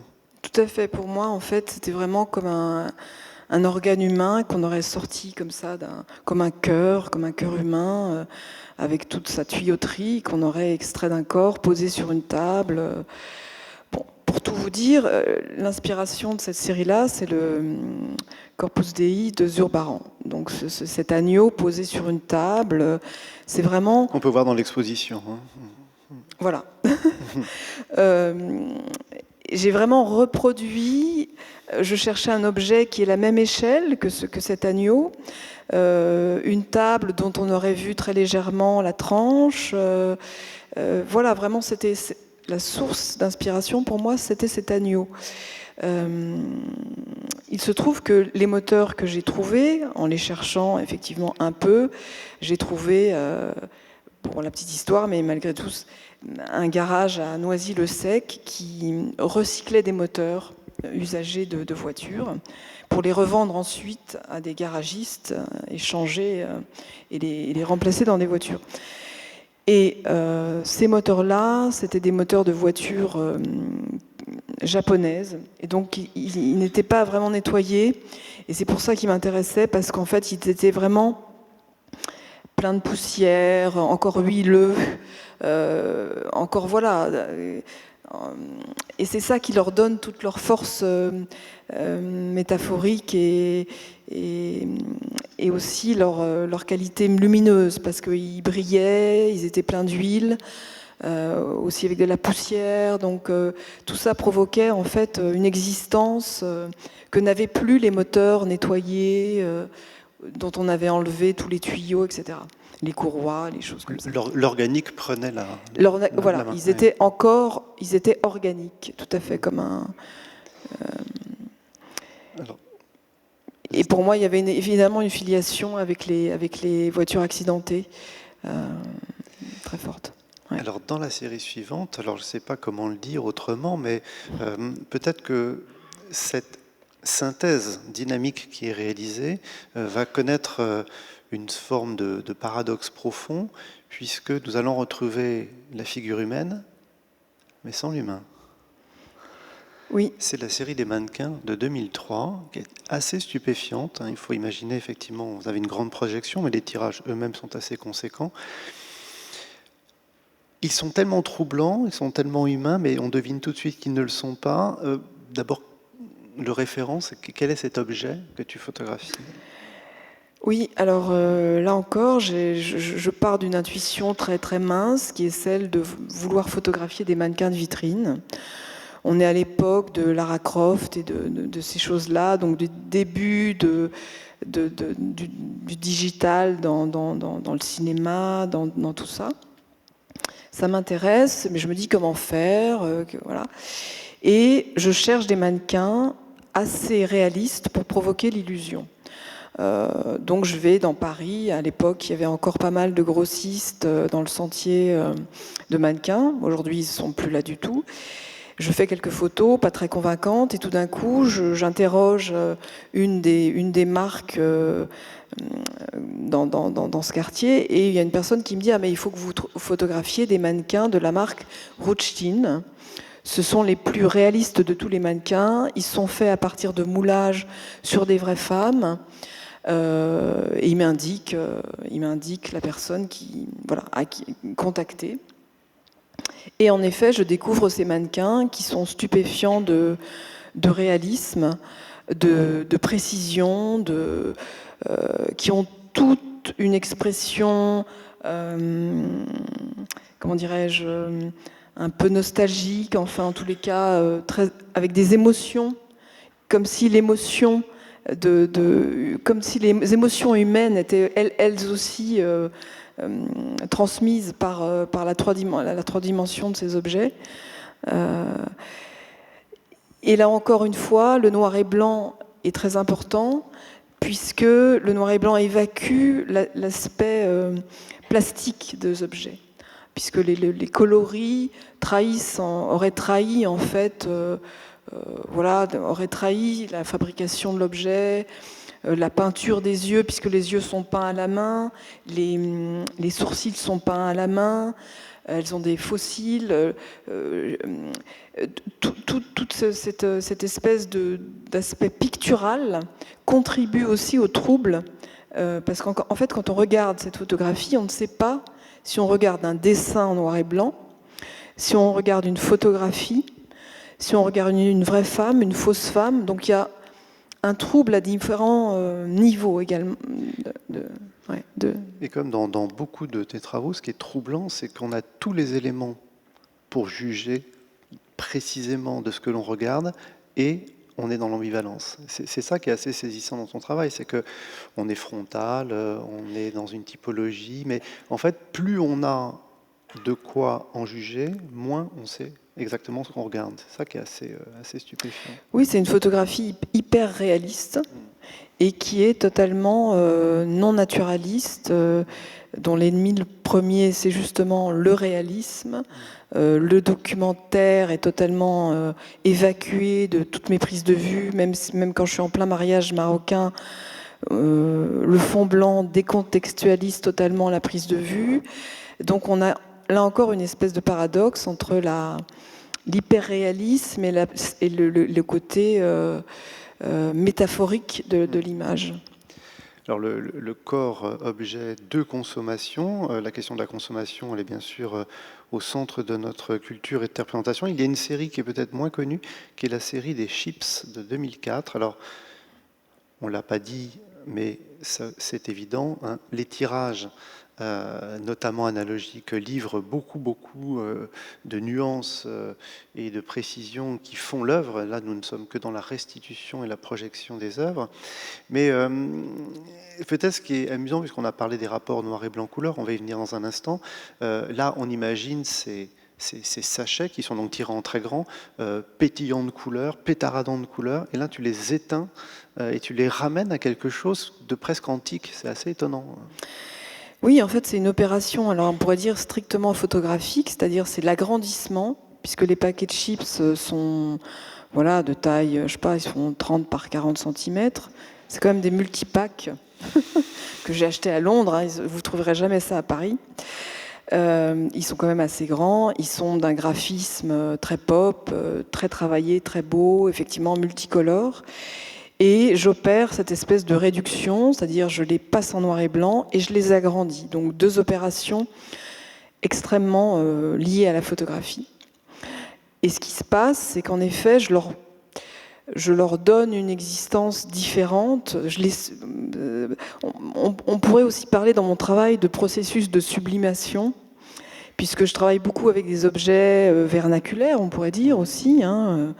Tout à fait. Pour moi, en fait, c'était vraiment comme un un organe humain qu'on aurait sorti comme ça, comme un cœur humain, avec toute sa tuyauterie, qu'on aurait extrait d'un corps, posé sur une table. Bon, pour tout vous dire, l'inspiration de cette série-là, c'est le Corpus Dei de Zurbaran. Donc cet agneau posé sur une table, c'est vraiment... On peut voir dans l'exposition. Hein. Voilà. J'ai vraiment reproduit, je cherchais un objet qui est la même échelle que cet agneau, une table dont on aurait vu très légèrement la tranche. Voilà, vraiment, c'était la source d'inspiration pour moi, c'était cet agneau. Il se trouve que les moteurs que j'ai trouvés, en les cherchant effectivement un peu, j'ai trouvé, pour la petite histoire, mais malgré tout, un garage à Noisy-le-Sec qui recyclait des moteurs usagés de voitures pour les revendre ensuite à des garagistes, échanger et les remplacer dans des voitures. Et ces moteurs-là, c'était des moteurs de voitures japonaises, et donc ils n'étaient pas vraiment nettoyés, et c'est pour ça qu'ils m'intéressaient, parce qu'en fait, ils étaient vraiment plein de poussière, encore huileux, encore voilà. Et c'est ça qui leur donne toute leur force métaphorique et aussi leur qualité lumineuse, parce qu'ils brillaient, ils étaient pleins d'huile, aussi avec de la poussière. Donc tout ça provoquait en fait une existence que n'avaient plus les moteurs nettoyés, dont on avait enlevé tous les tuyaux, etc. Les courroies, les choses comme ça. L'organique prenait la voilà, main. ils étaient organiques, tout à fait, comme un... Et pour moi, il y avait évidemment une filiation avec les voitures accidentées, très forte. Ouais. Alors, dans la série suivante, alors je ne sais pas comment le dire autrement, mais peut-être que cette synthèse dynamique qui est réalisée va connaître une forme de paradoxe profond, puisque nous allons retrouver la figure humaine, mais sans l'humain. Oui. C'est la série des mannequins de 2003, qui est assez stupéfiante. Il faut imaginer, effectivement, vous avez une grande projection, mais les tirages eux-mêmes sont assez conséquents. Ils sont tellement troublants, ils sont tellement humains, mais on devine tout de suite qu'ils ne le sont pas. D'abord, le référent, quel est cet objet que tu photographies ? Oui, alors là encore, je pars d'une intuition très très mince, qui est celle de vouloir photographier des mannequins de vitrine. On est à l'époque de Lara Croft et de ces choses-là, donc du début du digital dans le cinéma, dans tout ça. Ça m'intéresse, mais je me dis comment faire, voilà. Et je cherche des mannequins assez réalistes pour provoquer l'illusion. Donc je vais dans Paris. À l'époque, il y avait encore pas mal de grossistes dans le sentier de mannequins. Aujourd'hui, ils ne sont plus là du tout. Je fais quelques photos, pas très convaincantes, et tout d'un coup, j'interroge une des marques dans ce quartier, et il y a une personne qui me dit « Ah, mais il faut que vous photographiez des mannequins de la marque Rothstein. Ce sont les plus réalistes de tous les mannequins. Ils sont faits à partir de moulages sur des vraies femmes. » Et il m'indique la personne qui contacter. Et en effet, je découvre ces mannequins qui sont stupéfiants de réalisme, de précision, qui ont toute une expression, comment dirais-je, un peu nostalgique, enfin en tous les cas, avec des émotions, comme si l'émotion comme si les émotions humaines étaient elles aussi transmises par la trois dimensions de ces objets. Et là encore une fois, le noir et blanc est très important, puisque le noir et blanc évacue l'aspect plastique des objets, puisque les coloris auraient trahi en fait aurait trahi la fabrication de l'objet, la peinture des yeux, puisque les yeux sont peints à la main, les sourcils sont peints à la main, elles ont des faux cils, toute cette espèce d'aspect pictural contribue aussi au trouble, parce qu'en fait, quand on regarde cette photographie, on ne sait pas si on regarde un dessin en noir et blanc, si on regarde une photographie, si on regarde une vraie femme, une fausse femme. Donc il y a un trouble à différents niveaux également. Et comme dans beaucoup de tes travaux, ce qui est troublant, c'est qu'on a tous les éléments pour juger précisément de ce que l'on regarde, et on est dans l'ambivalence. C'est ça qui est assez saisissant dans ton travail, c'est qu'on est frontal, on est dans une typologie, mais en fait, plus on a de quoi en juger, moins on sait exactement ce qu'on regarde. C'est ça qui est assez stupéfiant. Oui, c'est une photographie hyper réaliste et qui est totalement non naturaliste, dont l'ennemi le premier, c'est justement le réalisme. Le documentaire est totalement évacué de toute mes prises de vue, même quand je suis en plein mariage marocain, le fond blanc décontextualise totalement la prise de vue. Donc on a là encore une espèce de paradoxe entre l'hyperréalisme et le côté métaphorique de l'image. Alors le corps objet de consommation, la question de la consommation, elle est bien sûr au centre de notre culture et de représentation. Il y a une série qui est peut-être moins connue, qui est la série des Chips de 2004. Alors, on ne l'a pas dit, mais c'est évident, hein, les tirages, notamment analogiques, livrent beaucoup de nuances et de précisions qui font l'œuvre. Là, nous ne sommes que dans la restitution et la projection des œuvres. Mais peut-être ce qui est amusant, puisqu'on a parlé des rapports noir et blanc couleur, on va y venir dans un instant. Là, on imagine ces sachets qui sont donc tirés en très grand, pétillants de couleurs, pétaradants de couleurs, et là, tu les éteins et tu les ramènes à quelque chose de presque antique. C'est assez étonnant. Oui, en fait, c'est une opération, alors on pourrait dire strictement photographique, c'est-à-dire c'est l'agrandissement, puisque les paquets de chips sont de taille, je sais pas, ils font 30 par 40 cm. C'est quand même des multipacks que j'ai achetés à Londres, hein, vous ne trouverez jamais ça à Paris. Ils sont quand même assez grands, ils sont d'un graphisme très pop, très travaillé, très beau, effectivement multicolore. Et j'opère cette espèce de réduction, c'est-à-dire je les passe en noir et blanc et je les agrandis. Donc 2 opérations extrêmement liées à la photographie. Et ce qui se passe, c'est qu'en effet, je leur donne une existence différente. On pourrait aussi parler dans mon travail de processus de sublimation, puisque je travaille beaucoup avec des objets vernaculaires, on pourrait dire aussi, hein,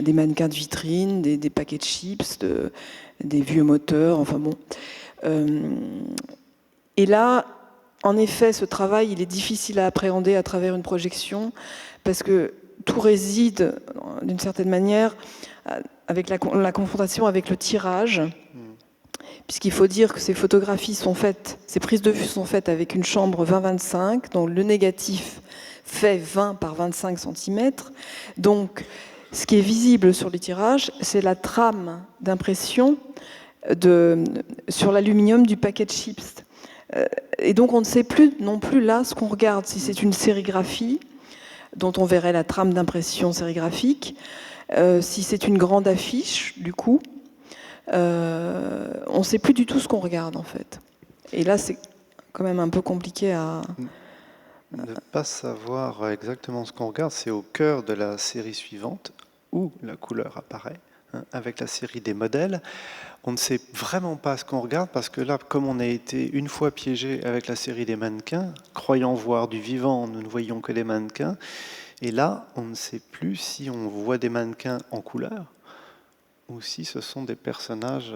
des mannequins de vitrine, des paquets de chips, des vieux moteurs, enfin bon. Et là, en effet, ce travail, il est difficile à appréhender à travers une projection, parce que tout réside, d'une certaine manière, avec la confrontation avec le tirage, puisqu'il faut dire que ces photographies sont faites, ces prises de vue sont faites avec une chambre 20-25, donc le négatif fait 20 par 25 cm. Donc, ce qui est visible sur les tirages, c'est la trame d'impression sur l'aluminium du paquet de chips. Et donc, on ne sait plus non plus là ce qu'on regarde, si c'est une sérigraphie, dont on verrait la trame d'impression sérigraphique, si c'est une grande affiche, du coup, on ne sait plus du tout ce qu'on regarde, en fait. Et là, c'est quand même un peu compliqué à... Ne pas savoir exactement ce qu'on regarde, c'est au cœur de la série suivante, où la couleur apparaît, hein, avec la série des modèles. On ne sait vraiment pas ce qu'on regarde, parce que là, comme on a été une fois piégé avec la série des mannequins, croyant voir du vivant, nous ne voyons que les mannequins. Et là, on ne sait plus si on voit des mannequins en couleur, ou si ce sont des personnages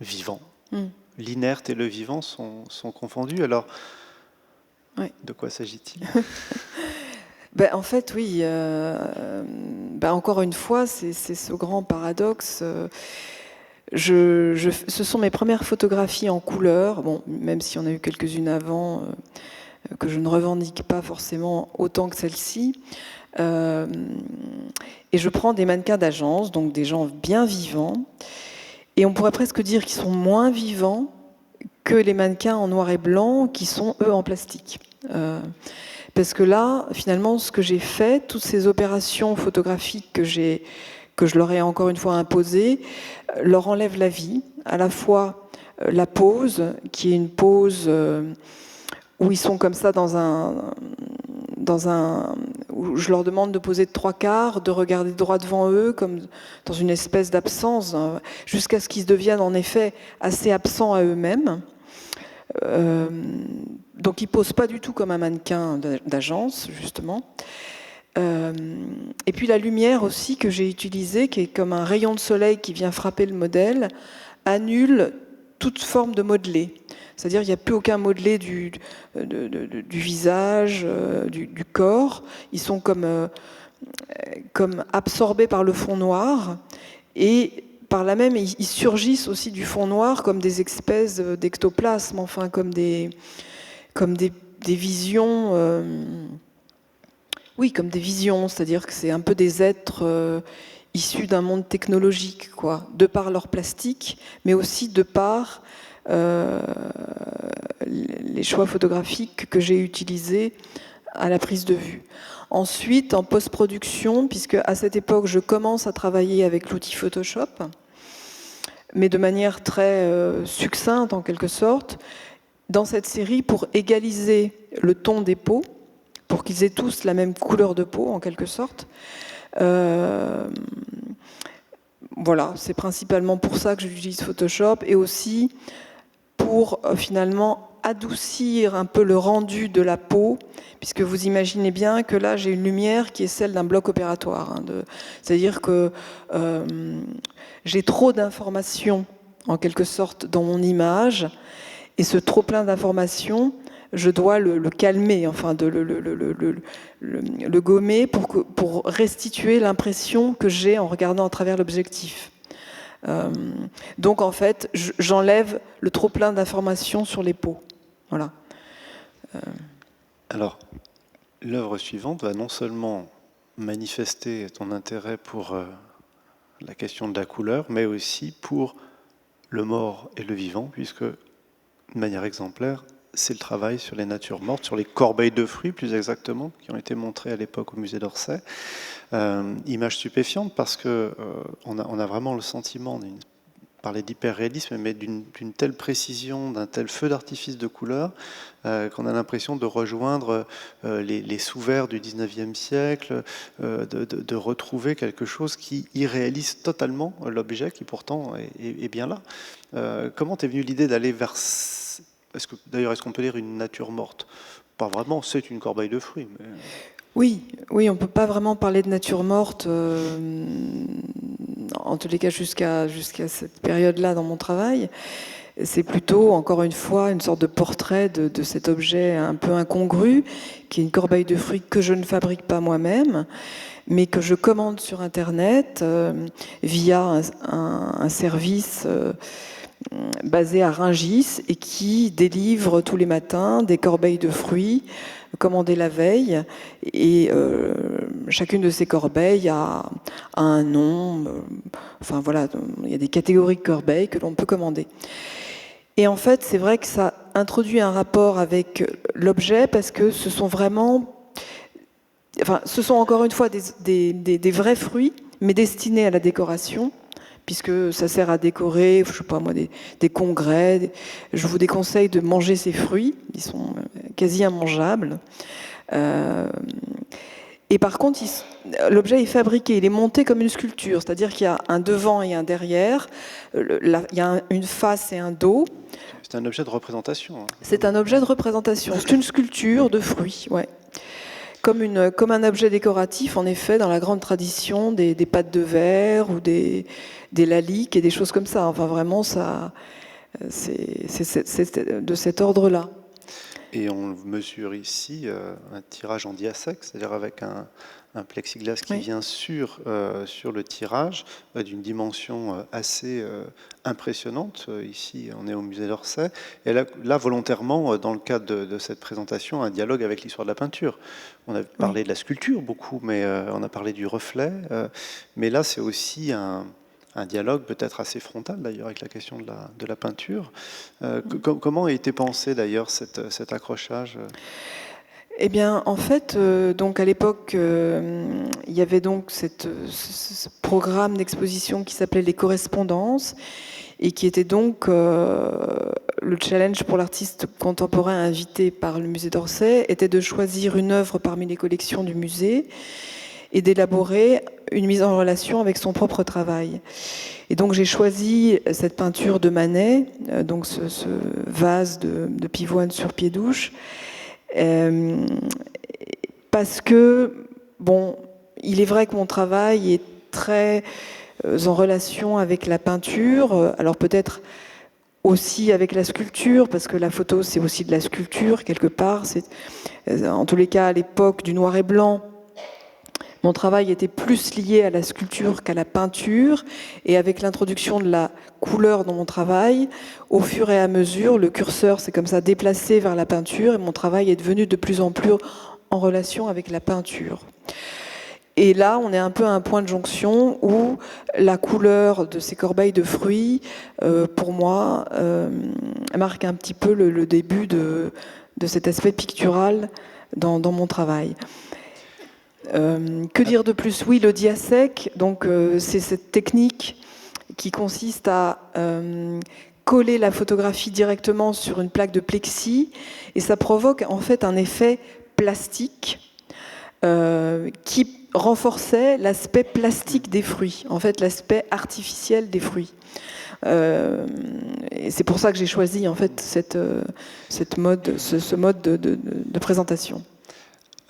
vivants. L'inerte et le vivant sont confondus. Alors, ouais. De quoi s'agit-il? En fait, oui. Encore une fois, c'est ce grand paradoxe. Ce sont mes premières photographies en couleur, bon, même si on a eu quelques-unes avant, que je ne revendique pas forcément autant que celle-ci. Et je prends des mannequins d'agence, donc des gens bien vivants. Et on pourrait presque dire qu'ils sont moins vivants que les mannequins en noir et blanc qui sont, eux, en plastique. Parce que là, finalement, ce que j'ai fait, toutes ces opérations photographiques que j'ai que je leur ai encore une fois imposé leur enlève la vie, à la fois la pose, qui est une pose où ils sont comme ça où je leur demande de poser de 3/4, de regarder droit devant eux, comme dans une espèce d'absence, jusqu'à ce qu'ils deviennent en effet assez absents à eux-mêmes. Donc ils posent pas du tout comme un mannequin d'agence, justement. Et puis la lumière aussi que j'ai utilisée, qui est comme un rayon de soleil qui vient frapper le modèle, annule toute forme de modelé. C'est-à-dire qu'il n'y a plus aucun modelé du visage, du corps. Ils sont comme absorbés par le fond noir. Et par là même, ils surgissent aussi du fond noir comme des espèces d'ectoplasmes, enfin comme des visions. Oui, comme des visions, c'est-à-dire que c'est un peu des êtres issus d'un monde technologique, quoi, de par leur plastique, mais aussi de par les choix photographiques que j'ai utilisés à la prise de vue. Ensuite, en post-production, puisque à cette époque, je commence à travailler avec l'outil Photoshop, mais de manière très succincte en quelque sorte, dans cette série, pour égaliser le ton des peaux, pour qu'ils aient tous la même couleur de peau en quelque sorte. Voilà, c'est principalement pour ça que j'utilise Photoshop, et aussi pour finalement adoucir un peu le rendu de la peau, puisque vous imaginez bien que là j'ai une lumière qui est celle d'un bloc opératoire. C'est-à-dire que j'ai trop d'informations en quelque sorte dans mon image, et ce trop plein d'informations, je dois le calmer, enfin le gommer pour restituer l'impression que j'ai en regardant à travers l'objectif. Donc en fait, j'enlève le trop plein d'informations sur les peaux. Voilà. Alors, l'œuvre suivante va non seulement manifester ton intérêt pour la question de la couleur, mais aussi pour le mort et le vivant, puisque, de manière exemplaire, c'est le travail sur les natures mortes, sur les corbeilles de fruits plus exactement, qui ont été montrées à l'époque au musée d'Orsay. Image stupéfiante parce que on a vraiment le sentiment parler d'hyperréalisme, mais d'une telle précision, d'un tel feu d'artifice de couleurs, qu'on a l'impression de rejoindre les sous-verts du 19e siècle, de retrouver quelque chose qui irréalise totalement l'objet, qui pourtant est bien là. Comment t'es venue l'idée d'aller vers... D'ailleurs, est-ce qu'on peut dire une nature morte? Pas vraiment, c'est une corbeille de fruits. Mais... Oui, on ne peut pas vraiment parler de nature morte, en tous les cas jusqu'à cette période-là dans mon travail. C'est plutôt, encore une fois, une sorte de portrait de cet objet un peu incongru, qui est une corbeille de fruits que je ne fabrique pas moi-même, mais que je commande sur Internet via un service basé à Rungis et qui délivre tous les matins des corbeilles de fruits commandées la veille, et chacune de ces corbeilles a un nom, enfin voilà, il y a des catégories de corbeilles que l'on peut commander. Et en fait, c'est vrai que ça introduit un rapport avec l'objet, parce que ce sont vraiment, enfin, ce sont encore une fois des vrais fruits, mais destinés à la décoration, puisque ça sert à décorer, je sais pas moi, des congrès. Je vous déconseille de manger ces fruits, ils sont quasi immangeables. Et par contre, l'objet est fabriqué, il est monté comme une sculpture, c'est-à-dire qu'il y a un devant et un derrière, il y a une face et un dos. C'est un objet de représentation. Hein. C'est un objet de représentation, c'est une sculpture de fruits, ouais. Comme un objet décoratif, en effet, dans la grande tradition des pâtes de verre ou des laliques et des choses comme ça. Enfin, vraiment, ça, c'est de cet ordre-là. Et on mesure ici un tirage en diasec, c'est-à-dire avec un plexiglas qui vient sur le tirage d'une dimension assez impressionnante. Ici, on est au musée d'Orsay. Et là, volontairement, dans le cadre de cette présentation, un dialogue avec l'histoire de la peinture. On a parlé de la sculpture beaucoup, mais on a parlé du reflet. Mais là, c'est aussi un dialogue peut-être assez frontal d'ailleurs avec la question de la peinture. Comment a été pensé d'ailleurs cet accrochage? Eh bien, en fait, donc à l'époque, il y avait donc ce programme d'exposition qui s'appelait les correspondances et qui était donc le challenge pour l'artiste contemporain invité par le musée d'Orsay était de choisir une œuvre parmi les collections du musée et d'élaborer une mise en relation avec son propre travail. Et donc j'ai choisi cette peinture de Manet, donc ce vase de pivoine sur pied-douche, parce que, bon, il est vrai que mon travail est très en relation avec la peinture, alors peut-être aussi avec la sculpture, parce que la photo c'est aussi de la sculpture quelque part. En tous les cas, à l'époque du noir et blanc, mon travail était plus lié à la sculpture qu'à la peinture, et avec l'introduction de la couleur dans mon travail, au fur et à mesure, le curseur s'est comme ça déplacé vers la peinture, et mon travail est devenu de plus en plus en relation avec la peinture. Et là, on est un peu à un point de jonction où la couleur de ces corbeilles de fruits, pour moi, marque un petit peu le début de cet aspect pictural dans mon travail. Que dire de plus? Oui, le dia-sec, donc c'est cette technique qui consiste à coller la photographie directement sur une plaque de plexi, et ça provoque en fait un effet plastique qui renforçait l'aspect plastique des fruits, en fait l'aspect artificiel des fruits. Et c'est pour ça que j'ai choisi en fait ce mode de présentation.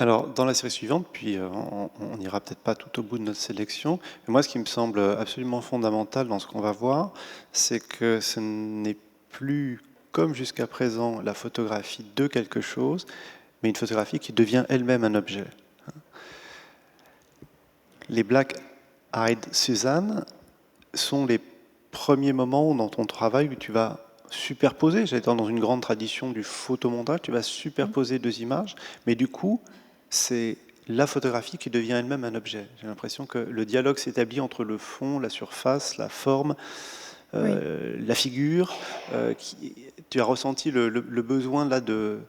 Alors, dans la série suivante, puis on n'ira peut-être pas tout au bout de notre sélection, mais moi, ce qui me semble absolument fondamental dans ce qu'on va voir, c'est que ce n'est plus, comme jusqu'à présent, la photographie de quelque chose, mais une photographie qui devient elle-même un objet. Les Black Eyed Suzanne sont les premiers moments dans ton travail où tu vas superposer, j'allais dire dans une grande tradition du photomontage, tu vas superposer deux images, mais du coup, c'est la photographie qui devient elle-même un objet. J'ai l'impression que le dialogue s'établit entre le fond, la surface, la forme, oui, la figure. Tu as ressenti le besoin là de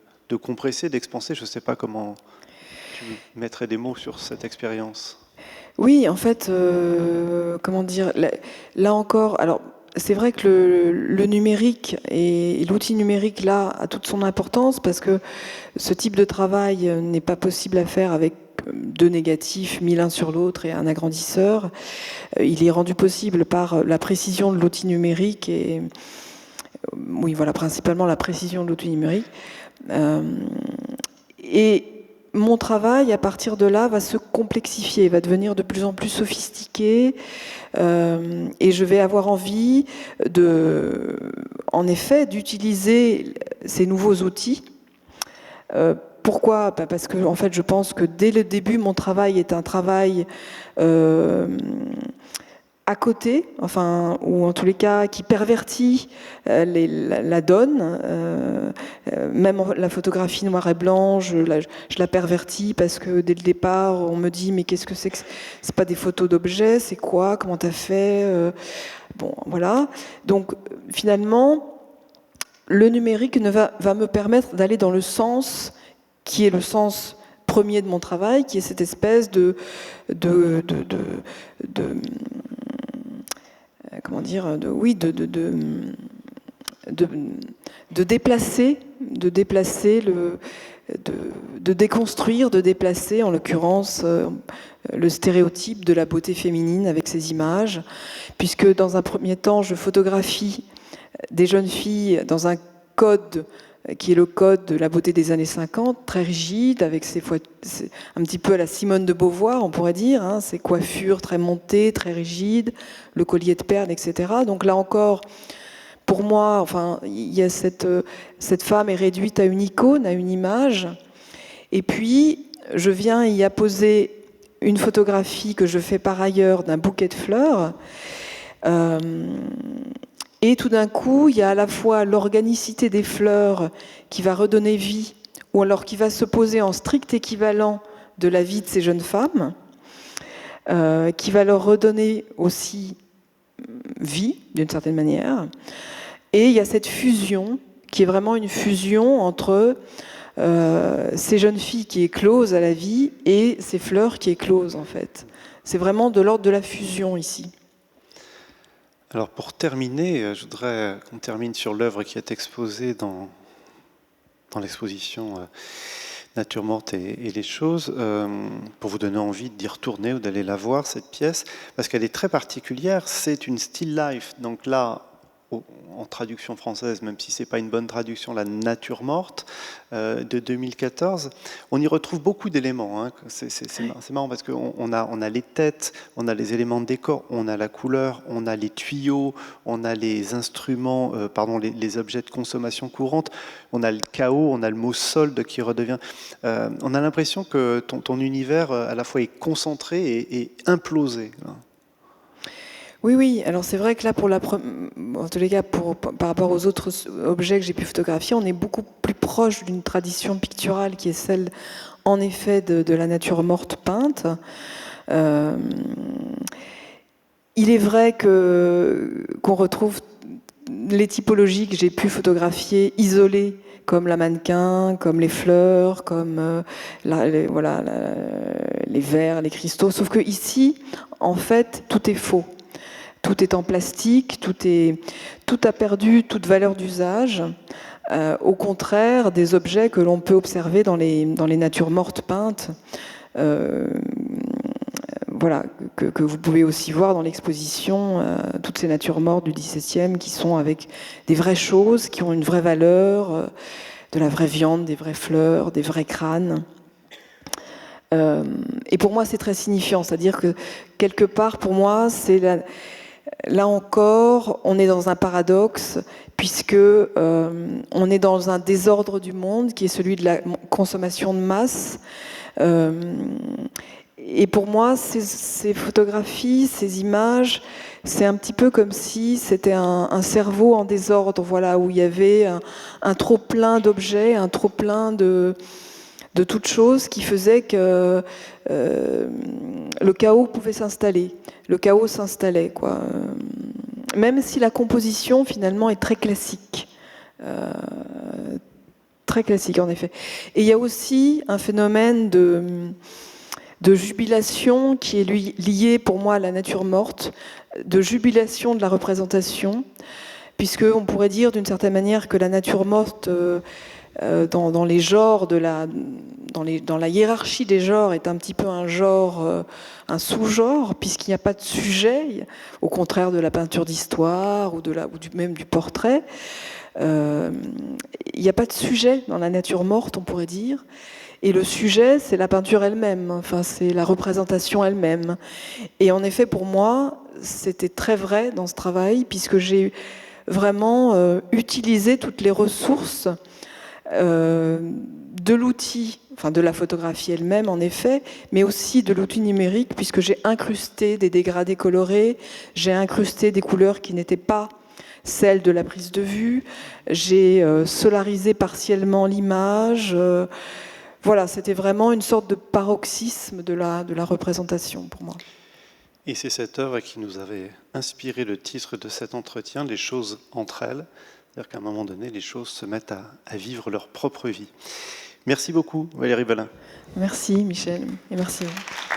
compresser, d'expanser. Je ne sais pas comment tu mettrais des mots sur cette expérience. Oui, en fait, comment dire, là encore, alors c'est vrai que le numérique et l'outil numérique là a toute son importance parce que ce type de travail n'est pas possible à faire avec deux négatifs mis l'un sur l'autre et un agrandisseur. Il est rendu possible par la précision de l'outil numérique et oui, voilà, principalement la précision de l'outil numérique. Et mon travail, à partir de là, va se complexifier, va devenir de plus en plus sophistiqué, et je vais avoir envie en effet, d'utiliser ces nouveaux outils. Pourquoi? Parce que, en fait, je pense que dès le début, mon travail est un travail à côté, enfin, ou en tous les cas qui pervertit la donne. Même la photographie noir et blanc, je la pervertis parce que dès le départ, on me dit mais qu'est-ce que c'est que c'est pas des photos d'objets, c'est quoi, comment t'as fait, bon, voilà. Donc finalement, le numérique va me permettre d'aller dans le sens qui est le sens premier de mon travail, qui est cette espèce comment dire, de déplacer, de déconstruire, de déplacer, en l'occurrence, le stéréotype de la beauté féminine avec ces images, puisque dans un premier temps, je photographie des jeunes filles dans un code qui est le code de la beauté des années 50, très rigide, avec un petit peu à la Simone de Beauvoir, on pourrait dire, hein, ces coiffures très montées, très rigides, le collier de perles, etc. Donc là encore, pour moi, enfin, il y a cette femme est réduite à une icône, à une image, et puis je viens y apposer une photographie que je fais par ailleurs d'un bouquet de fleurs. Et tout d'un coup, il y a à la fois l'organicité des fleurs qui va redonner vie, ou alors qui va se poser en strict équivalent de la vie de ces jeunes femmes, qui va leur redonner aussi vie, d'une certaine manière. Et il y a cette fusion, qui est vraiment une fusion entre ces jeunes filles qui éclosent à la vie et ces fleurs qui éclosent, en fait. C'est vraiment de l'ordre de la fusion ici. Alors pour terminer, je voudrais qu'on termine sur l'œuvre qui est exposée dans l'exposition Nature morte et les choses, pour vous donner envie d'y retourner ou d'aller la voir, cette pièce, parce qu'elle est très particulière. C'est une still life, donc là, en traduction française, même si ce n'est pas une bonne traduction, la nature morte de 2014. On y retrouve beaucoup d'éléments. Hein. C'est marrant parce qu'on a les têtes, on a les éléments de décor, on a la couleur, on a les tuyaux, on a les instruments, les objets de consommation courante, on a le chaos, on a le mot solde qui redevient... on a l'impression que ton univers à la fois est concentré et implosé. Oui. Alors c'est vrai que là, en tous les cas, par rapport aux autres objets que j'ai pu photographier, on est beaucoup plus proche d'une tradition picturale qui est celle, en effet, de la nature morte peinte. Il est vrai qu'on retrouve les typologies que j'ai pu photographier isolées, comme la mannequin, comme les fleurs, comme les verres, les cristaux. Sauf que ici, en fait, tout est faux. Tout est en plastique, tout a perdu toute valeur d'usage. Au contraire, des objets que l'on peut observer dans les natures mortes peintes, que vous pouvez aussi voir dans l'exposition, toutes ces natures mortes du XVIIe qui sont avec des vraies choses, qui ont une vraie valeur, de la vraie viande, des vraies fleurs, des vrais crânes. Et pour moi, c'est très signifiant, c'est-à-dire que quelque part, pour moi, là encore, on est dans un paradoxe, puisque on est dans un désordre du monde qui est celui de la consommation de masse. Et pour moi, ces photographies, ces images, c'est un petit peu comme si c'était un cerveau en désordre, voilà, où il y avait un trop-plein d'objets, un trop-plein de toutes choses qui faisait que le chaos pouvait s'installer. Le chaos s'installait, quoi. Même si la composition, finalement, est très classique. Très classique, en effet. Et il y a aussi un phénomène de jubilation qui est lié, pour moi, à la nature morte, de jubilation de la représentation, puisqu'on pourrait dire, d'une certaine manière, que la nature morte... dans les genres dans la hiérarchie des genres est un petit peu un genre, un sous-genre, puisqu'il n'y a pas de sujet, au contraire de la peinture d'histoire ou même du portrait. Il n'y a pas de sujet dans la nature morte, on pourrait dire. Et le sujet, c'est la peinture elle-même, enfin, c'est la représentation elle-même. Et en effet, pour moi, c'était très vrai dans ce travail, puisque j'ai vraiment utilisé toutes les ressources de l'outil, enfin de la photographie elle-même en effet, mais aussi de l'outil numérique, puisque j'ai incrusté des dégradés colorés, j'ai incrusté des couleurs qui n'étaient pas celles de la prise de vue, j'ai solarisé partiellement l'image. Voilà, c'était vraiment une sorte de paroxysme de la représentation pour moi. Et c'est cette œuvre qui nous avait inspiré le titre de cet entretien, Les choses entre elles. C'est-à-dire qu'à un moment donné, les choses se mettent à vivre leur propre vie. Merci beaucoup, Valérie Belin. Merci, Michel, et merci à vous.